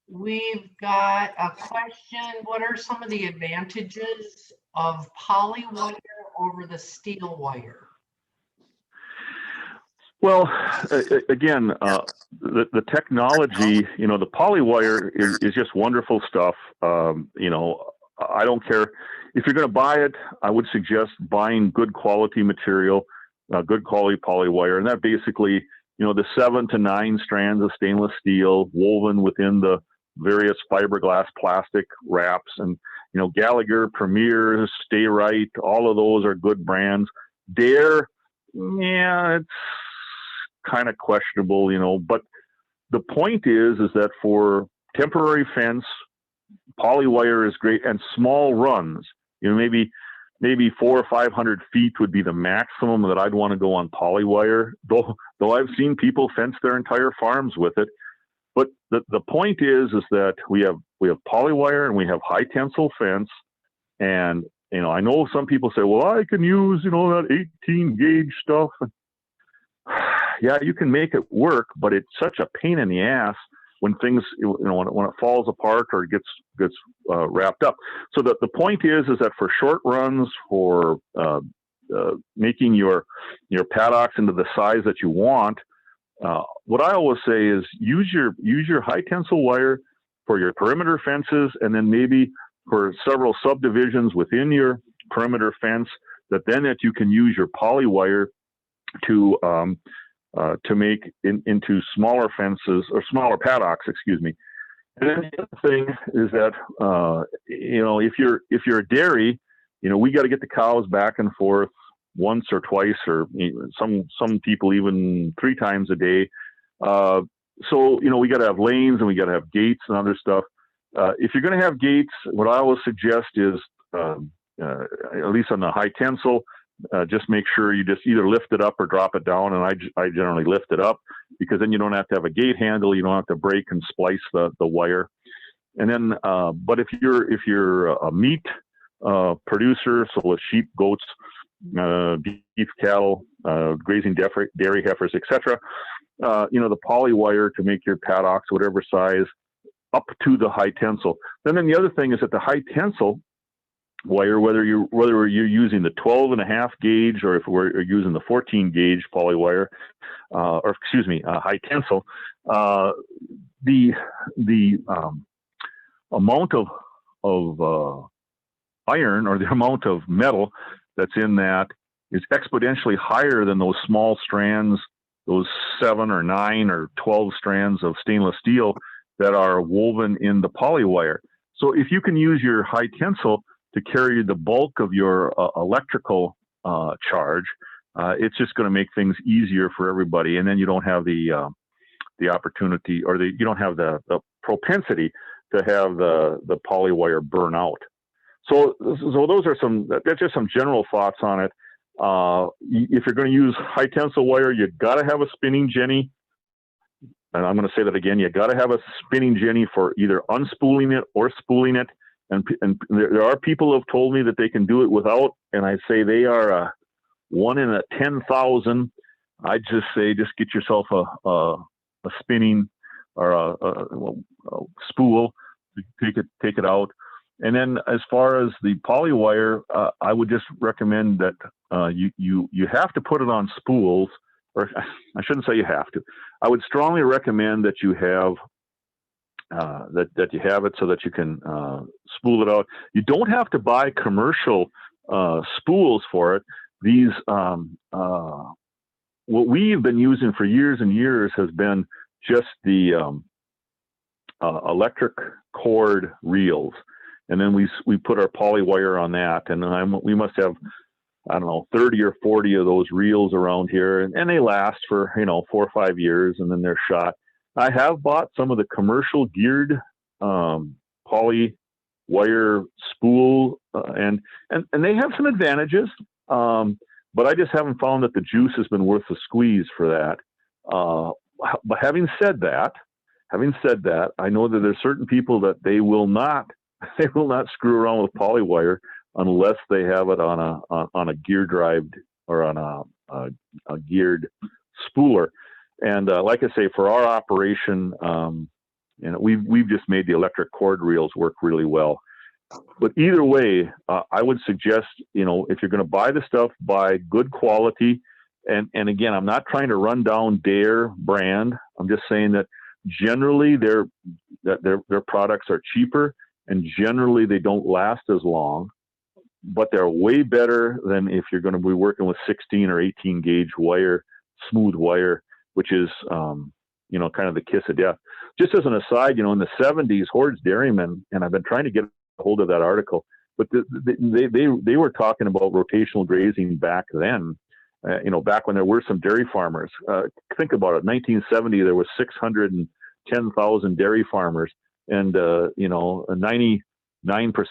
We've got a question. What are some of the advantages of poly wire over the steel wire? Well, again, the technology, the poly wire is just wonderful stuff. I don't care if you're going to buy it. I would suggest buying good quality material, good quality poly wire, and that basically, the 7 to 9 strands of stainless steel woven within the various fiberglass plastic wraps, and Gallagher, Premier, Stay Right, all of those are good brands. Dare, yeah, it's kind of questionable, but the point is that for temporary fence, poly wire is great, and small runs, maybe 400 or 500 feet would be the maximum that I'd want to go on poly wire, though I've seen people fence their entire farms with it. But the point is that we have poly wire and we have high tensile fence, and I know some people say, well, I can use that 18 gauge stuff. Yeah, you can make it work, but it's such a pain in the ass when things, when it falls apart or gets wrapped up. So the point is that for short runs, for making your paddocks into the size that you want, what I always say is use your high tensile wire for your perimeter fences, and then maybe for several subdivisions within your perimeter fence, that you can use your poly wire to make into smaller fences, or smaller paddocks, excuse me. And then the other thing is that if you're a dairy, we got to get the cows back and forth once or twice, or some people even 3 times a day. So we got to have lanes, and we got to have gates and other stuff. If you're going to have gates, what I always suggest is, at least on the high tensile, just make sure you just either lift it up or drop it down. And I generally lift it up, because then you don't have to have a gate handle. You don't have to break and splice the wire. And then, but if you're a meat producer, so with sheep, goats, beef cattle, grazing dairy heifers, etc., the poly wire to make your paddocks, whatever size, up to the high tensile. Then the other thing is that the high tensile wire, whether you're using the 12.5 gauge, or if we're using the 14 gauge poly wire, high tensile, the amount of iron, or the amount of metal that's in that, is exponentially higher than those small strands, those 7 or 9 or 12 strands of stainless steel that are woven in the poly wire. So if you can use your high tensile to carry the bulk of your electrical charge, it's just going to make things easier for everybody. And then you don't have the opportunity, or you don't have the propensity to have the poly wire burn out. So those are that's just some general thoughts on it. If you're going to use high tensile wire, you've got to have a spinning jenny. and I'm going to say that again, you got to have a spinning jenny for either unspooling it or spooling it. And there are people who have told me that they can do it without, and I say they are 1 in 10,000. I just say just get yourself a spinning or a spool, take it out. And then as far as the poly wire, I would just recommend that you have to put it on spools, or I shouldn't say you have to. I would strongly recommend that you have that you have it so that you can spool it out. You don't have to buy commercial spools for it. These what we've been using for years and years has been just the electric cord reels, and then we put our poly wire on that, and we must have, I don't know, 30 or 40 of those reels around here, and they last for 4 or 5 years, and then they're shot. I have bought some of the commercial geared poly wire spool, and they have some advantages, but I just haven't found that the juice has been worth the squeeze for that. But having said that, I know that there's certain people that they will not screw around with poly wire unless they have it on a gear drive or on a geared spooler. And like I say, for our operation, we've just made the electric cord reels work really well. But either way, I would suggest, if you're going to buy the stuff, buy good quality. And again, I'm not trying to run down Dare brand. I'm just saying that generally their products are cheaper, and generally they don't last as long, but they're way better than if you're going to be working with 16 or 18 gauge wire, smooth wire, which is, kind of the kiss of death. Just as an aside, in the 70s, Horde's Dairymen, and I've been trying to get a hold of that article, but they were talking about rotational grazing back then, back when there were some dairy farmers. Think about it. 1970, there was 610,000 dairy farmers, and 99%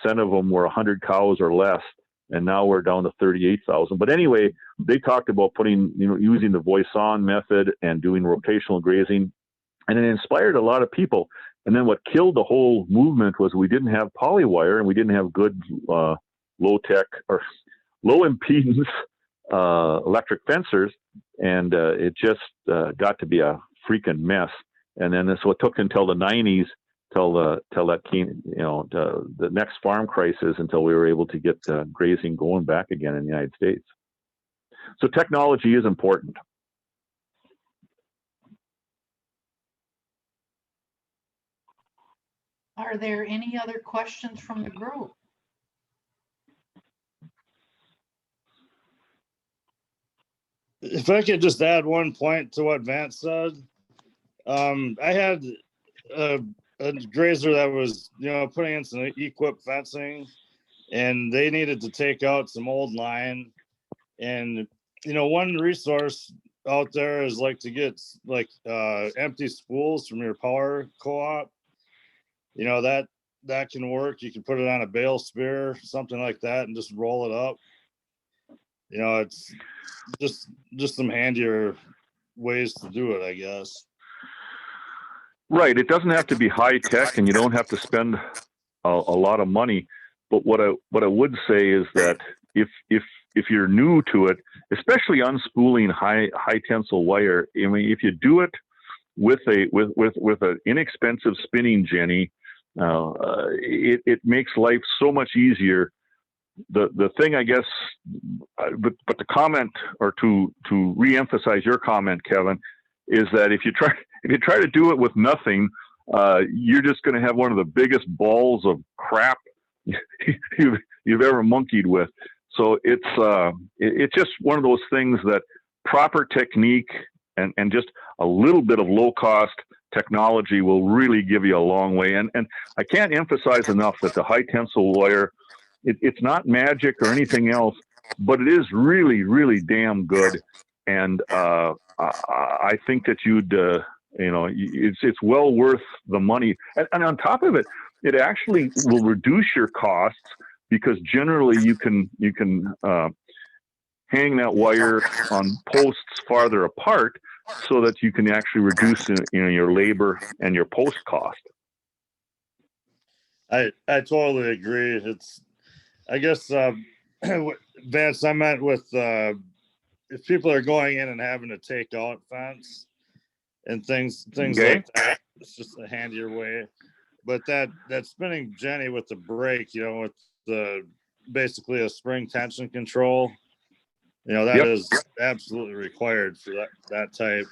of them were 100 cows or less, and now we're down to 38,000. But anyway, they talked about using the voice-on method and doing rotational grazing, and it inspired a lot of people. And then what killed the whole movement was we didn't have poly wire, and we didn't have good low-tech or low-impedance electric fencers, and it just got to be a freaking mess. And then this what took until the 90s, till that came, the next farm crisis, until we were able to get grazing going back again in the United States. So technology is important. Are there any other questions from the group? If I could just add one point to what Vance said, I had a grazer that was, putting in some equip fencing, and they needed to take out some old line. And, one resource out there is to get empty spools from your power co-op. That can work. You can put it on a bale spear, something like that, and just roll it up. It's just some handier ways to do it, I guess. Right. It doesn't have to be high tech, and you don't have to spend a lot of money. But what I would say is that if you're new to it, especially unspooling high tensile wire, I mean, if you do it with an inexpensive spinning jenny, it makes life so much easier. The thing, I guess, but the comment, or to reemphasize your comment, Kevin, is that if you try to do it with nothing, you're just going to have one of the biggest balls of crap you've ever monkeyed with. So it's just one of those things that proper technique and just a little bit of low cost technology will really give you a long way. And I can't emphasize enough that the high tensile wire, it's not magic or anything else, but it is really, really damn good. And I think that it's well worth the money. And on top of it, it actually will reduce your costs, because generally you can hang that wire on posts farther apart. so that you can actually reduce your labor and your post cost. I totally agree. It's, I guess, Vance, I meant with if people are going in and having to take out fence and things Okay. like that, it's just a handier way. But that spinning Jenny with the brake, with the basically a spring tension control, that Yep. is absolutely required for that type.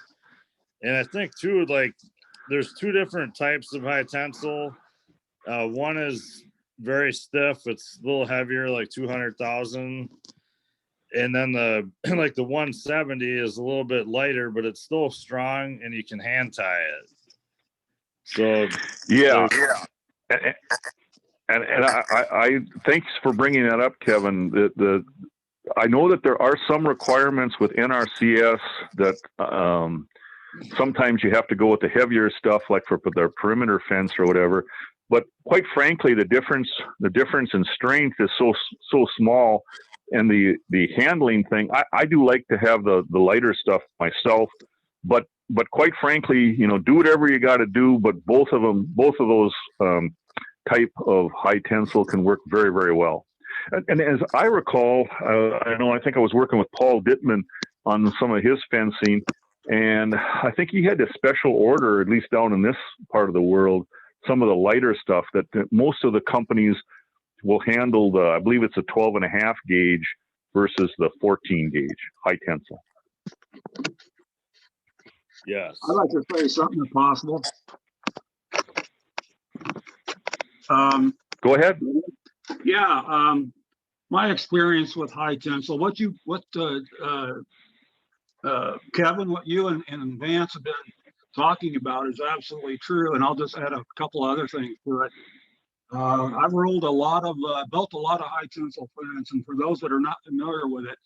And I think too, like there's two different types of high tensile. One is very stiff; it's a little heavier, like 200,000. And then the like the 170 is a little bit lighter, but it's still strong, and you can hand tie it. So yeah. And I thanks for bringing that up, Kevin. I know that there are some requirements with NRCS that sometimes you have to go with the heavier stuff, like for their perimeter fence or whatever. But quite frankly, the difference in strength is so small, and the handling thing. I do like to have the lighter stuff myself, but quite frankly, do whatever you got to do. But both of those type of high tensile can work very, very well. And as I recall, I think I was working with Paul Dittman on some of his fencing, and I think he had a special order, at least down in this part of the world, some of the lighter stuff that most of the companies will handle. I believe it's a 12.5 gauge versus the 14 gauge high tensile. yes, I'd like to say something if possible. Go ahead. Yeah, my experience with high tensile, Kevin, what you and Vance have been talking about is absolutely true, and I'll just add a couple other things to it. I've built a lot of high tensile fence, and for those that are not familiar with it,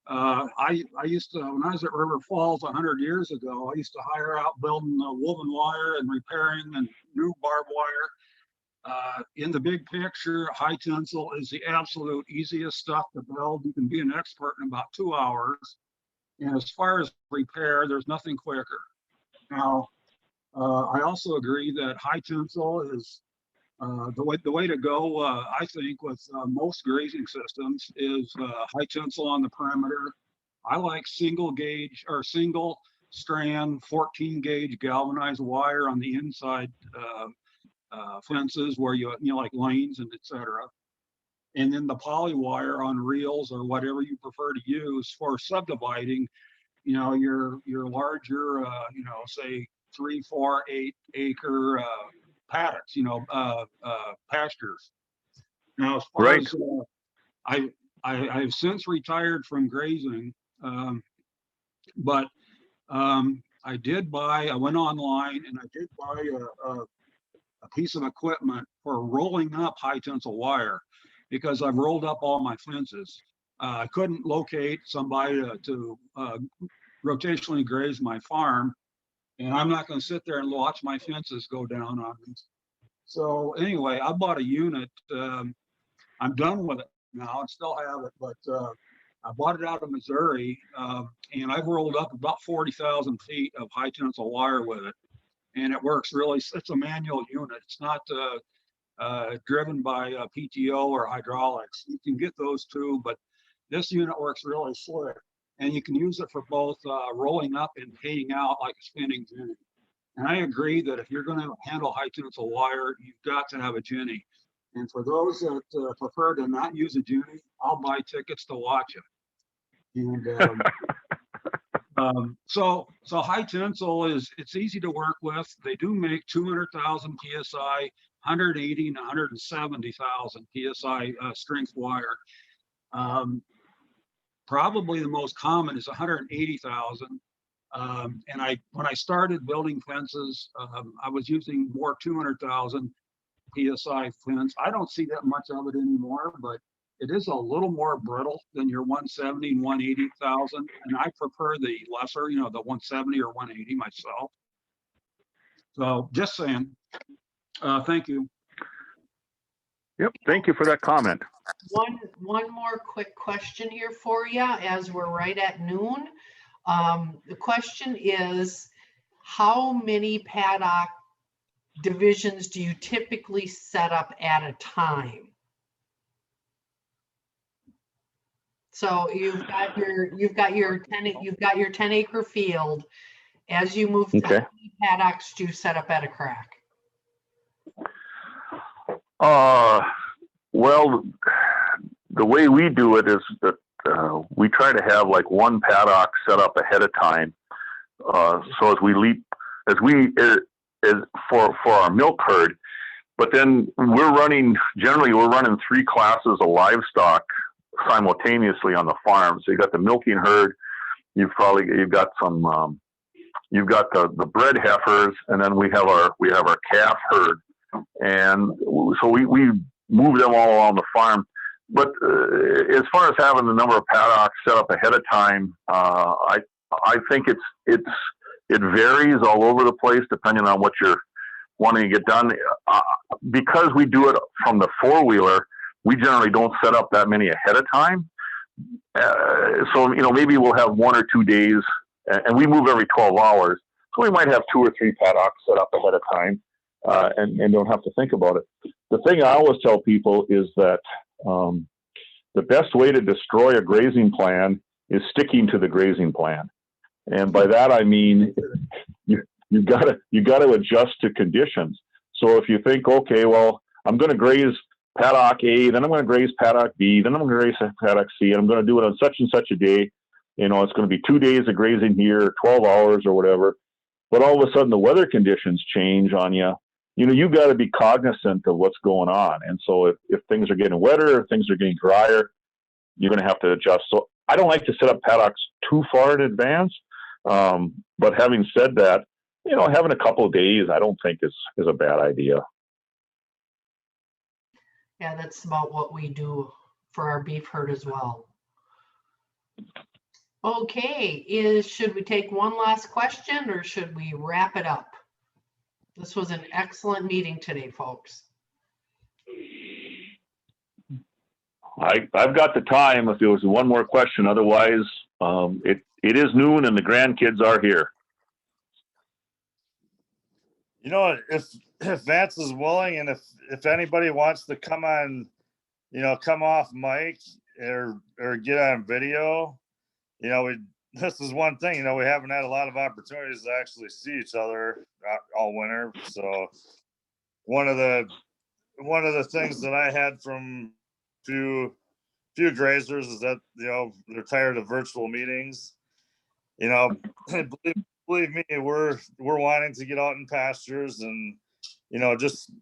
I used to, when I was at River Falls 100 years ago, I used to hire out building woven wire and repairing and new barbed wire. In the big picture, high tensile is the absolute easiest stuff to build. You can be an expert in about 2 hours. And as far as repair, there's nothing quicker. Now, I also agree that high tensile is the way to go, I think, with most grazing systems is high tensile on the perimeter. I like single gauge or single strand 14 gauge galvanized wire on the inside fences where you like lanes and etc. And then the poly wire on reels or whatever you prefer to use for subdividing, your larger, say 3, 4, 8 acre paddocks, pastures. Now, as far as I've since retired from grazing, but I went online and I did buy a piece of equipment for rolling up high tensile wire because I've rolled up all my fences. I couldn't locate somebody to rotationally graze my farm, and I'm not going to sit there and watch my fences go down on me. So anyway, I bought a unit. I'm done with it now. I still have it, but I bought it out of Missouri, and I've rolled up about 40,000 feet of high tensile wire with it. And it works really, it's a manual unit. It's not driven by PTO or hydraulics. You can get those too, but this unit works really slick. And you can use it for both rolling up and paying out like a spinning Jenny. And I agree that if you're going to handle high tensile wire, you've got to have a Jenny. And for those that prefer to not use a Jenny, I'll buy tickets to watch it. And so high tensile it's easy to work with. They do make 200,000 psi, 180 and 170,000 psi strength wire. Probably the most common is 180,000. And when I started building fences, I was using more 200,000 psi fence. I don't see that much of it anymore, but it is a little more brittle than your 170 and 180,000. And I prefer the lesser, the 170 or 180 myself. So just saying, thank you. Yep. Thank you for that comment. One more quick question here for you as we're right at noon. The question is, how many paddock divisions do you typically set up at a time? So you've got your 10 acre field. As you move, Okay. how many paddocks do you set up at a crack? Well, the way we do it is that we try to have like one paddock set up ahead of time. So as for our milk herd, but then generally we're running 3 classes of livestock simultaneously on the farm. So you got the milking herd, you've got some, you've got the bred heifers, and then we have our calf herd. And so we move them all along the farm. But as far as having the number of paddocks set up ahead of time, I think it varies all over the place depending on what you're wanting to get done. Because we do it from the 4-wheeler, we generally don't set up that many ahead of time. So maybe we'll have 1 or 2 days, and we move every 12 hours. So we might have 2 or 3 paddocks set up ahead of time, and don't have to think about it. The thing I always tell people is that the best way to destroy a grazing plan is sticking to the grazing plan. And by that, I mean, you got to adjust to conditions. So if you think, okay, well, I'm going to graze paddock A, then I'm going to graze paddock B, then I'm going to graze paddock C, and I'm going to do it on such and such a day. It's going to be 2 days of grazing here, 12 hours or whatever. But all of a sudden the weather conditions change on you. You got to be cognizant of what's going on. And so if things are getting wetter, or things are getting drier, you're going to have to adjust. So I don't like to set up paddocks too far in advance. But having said that, having a couple of days, I don't think is a bad idea. Yeah, that's about what we do for our beef herd as well. Okay, should we take one last question or should we wrap it up? This was an excellent meeting today, folks. I've got the time if there was one more question. Otherwise, it is noon and the grandkids are here. If Vance is willing, and if anybody wants to come on, come off mic or get on video, this is one thing, we haven't had a lot of opportunities to actually see each other all winter. So one of the things that I had from few grazers is that, they're tired of virtual meetings. Believe me, we're wanting to get out in pastures, and just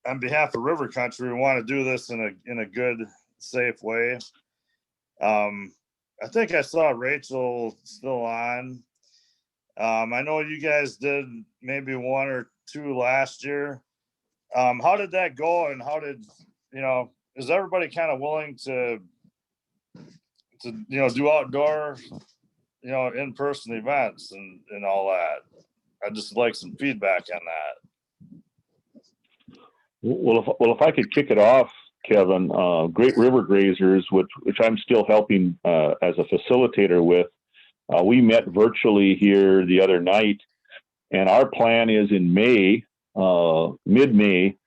on behalf of River Country, we want to do this in a good, safe way. I think I saw Rachel still on. I know you guys did maybe 1 or 2 last year. How did that go, and how did is everybody kind of willing to do outdoor in-person events and all that? I'd just like some feedback on that. Well, if I could kick it off, Kevin, Great River Grazers, which I'm still helping as a facilitator with, we met virtually here the other night, and our plan is in May, mid-May,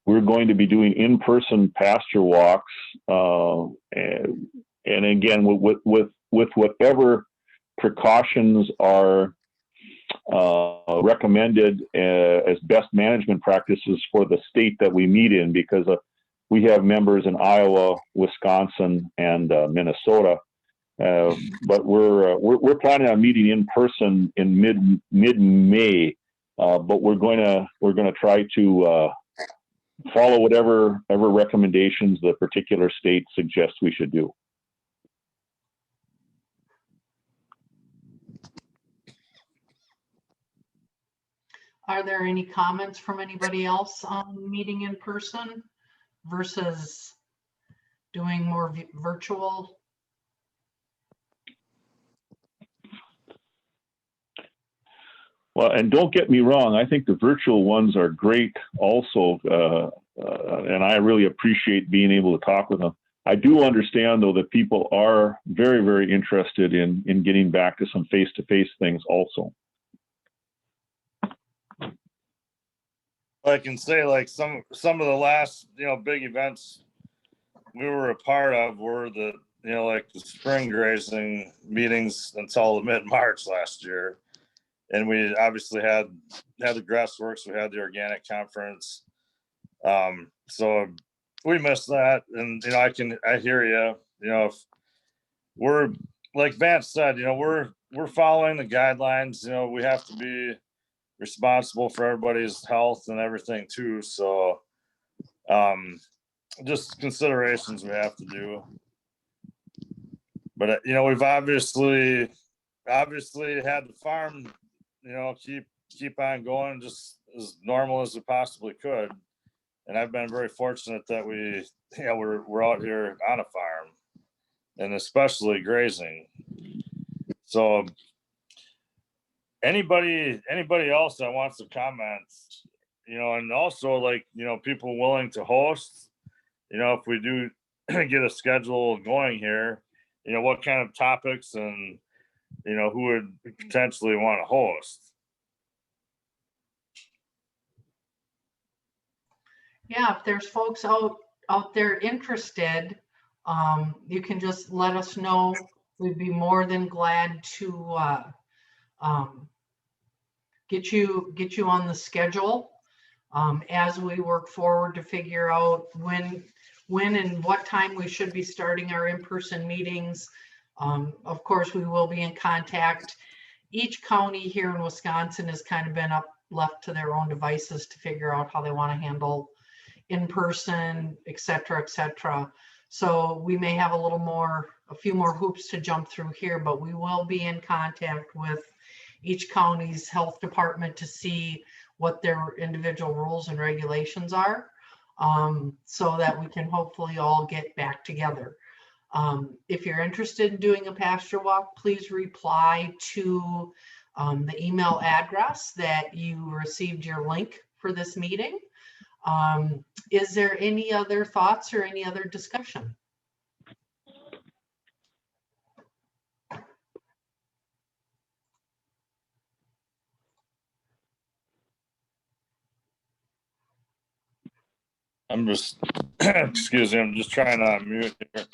we're going to be doing in-person pasture walks, and again with whatever precautions are recommended as best management practices for the state that we meet in, because we have members in Iowa, Wisconsin, and Minnesota. But we're planning on meeting in person in mid-May. But we're going to try to follow whatever recommendations the particular state suggests we should do. Are there any comments from anybody else on meeting in person versus doing more virtual? Well, and don't get me wrong, I think the virtual ones are great also, and I really appreciate being able to talk with them. I do understand, though, that people are very, very interested in getting back to some face-to-face things also. I can say, like, some of the last, big events we were a part of were the, like the spring grazing meetings until the mid-March last year. And we obviously had the Grassworks, we had the organic conference. So we missed that. And, I hear you, if we're, like Vance said, we're following the guidelines, we have to be responsible for everybody's health and everything too. So, just considerations we have to do. But, we've obviously had the farm, keep on going just as normal as it possibly could. And I've been very fortunate that we're out here on a farm, and especially grazing. So anybody else that wants to comment, and also, like, people willing to host, if we do get a schedule going here, what kind of topics and, who would potentially want to host. Yeah, if there's folks out there interested, you can just let us know. We'd be more than glad to get you on the schedule as we work forward to figure out when and what time we should be starting our in-person meetings. Of course, we will be in contact. Each county here in Wisconsin has kind of been left to their own devices to figure out how they want to handle in person, et cetera, et cetera. So we may have a few more hoops to jump through here, but we will be in contact with each county's health department to see what their individual rules and regulations are, so that we can hopefully all get back together. If you're interested in doing a pasture walk, please reply to the email address that you received your link for this meeting. Is there any other thoughts or any other discussion? I'm just, excuse me, I'm just trying to unmute here.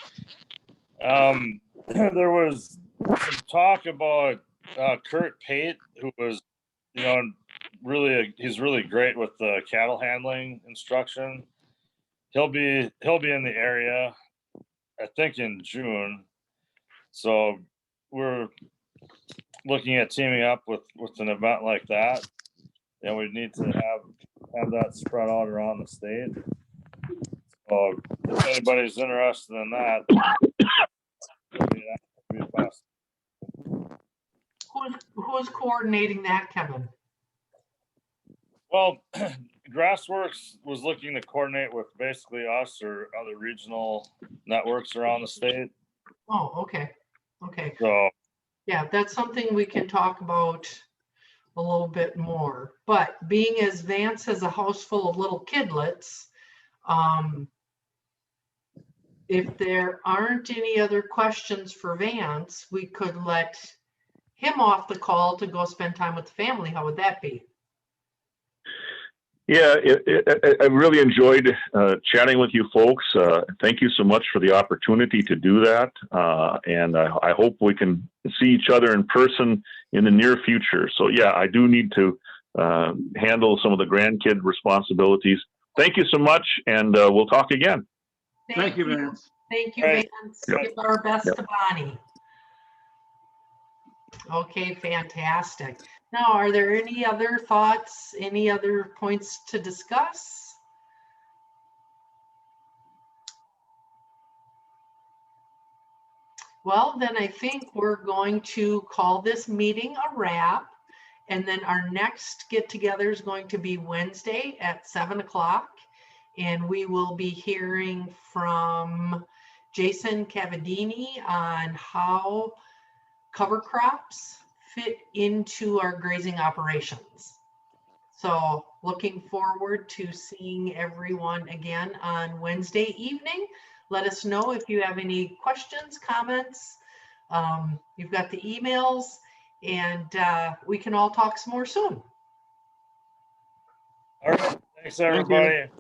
There was some talk about Kurt Pate, who was, he's really great with the cattle handling instruction. He'll be in the area, I think, in June. So we're looking at teaming up with an event like that. And we need to have that spread out around the state. So if anybody's interested in that, that'd be possible. Who's coordinating that, Kevin? Well, Grassworks was looking to coordinate with basically us or other regional networks around the state. Oh, okay. Okay. So yeah, that's something we can talk about a little bit more. But being as Vance has a house full of little kidlets, if there aren't any other questions for Vance, we could let him off the call to go spend time with the family. How would that be? Yeah, I really enjoyed chatting with you folks. Thank you so much for the opportunity to do that. And I hope we can see each other in person in the near future. So yeah, I do need to handle some of the grandkid responsibilities. Thank you so much, and we'll talk again. Thank you, Vance. Thank you, Right. Vance. Yep. Give our best Yep. to Bonnie. Okay, fantastic. Now, are there any other thoughts, any other points to discuss? Well, then I think we're going to call this meeting a wrap. And then our next get together is going to be Wednesday at 7 o'clock. And we will be hearing from Jason Cavadini on how cover crops fit into our grazing operations. So looking forward to seeing everyone again on Wednesday evening. let us know if you have any questions, comments. You've got the emails, and we can all talk some more soon. All right. Thanks, you. everybody.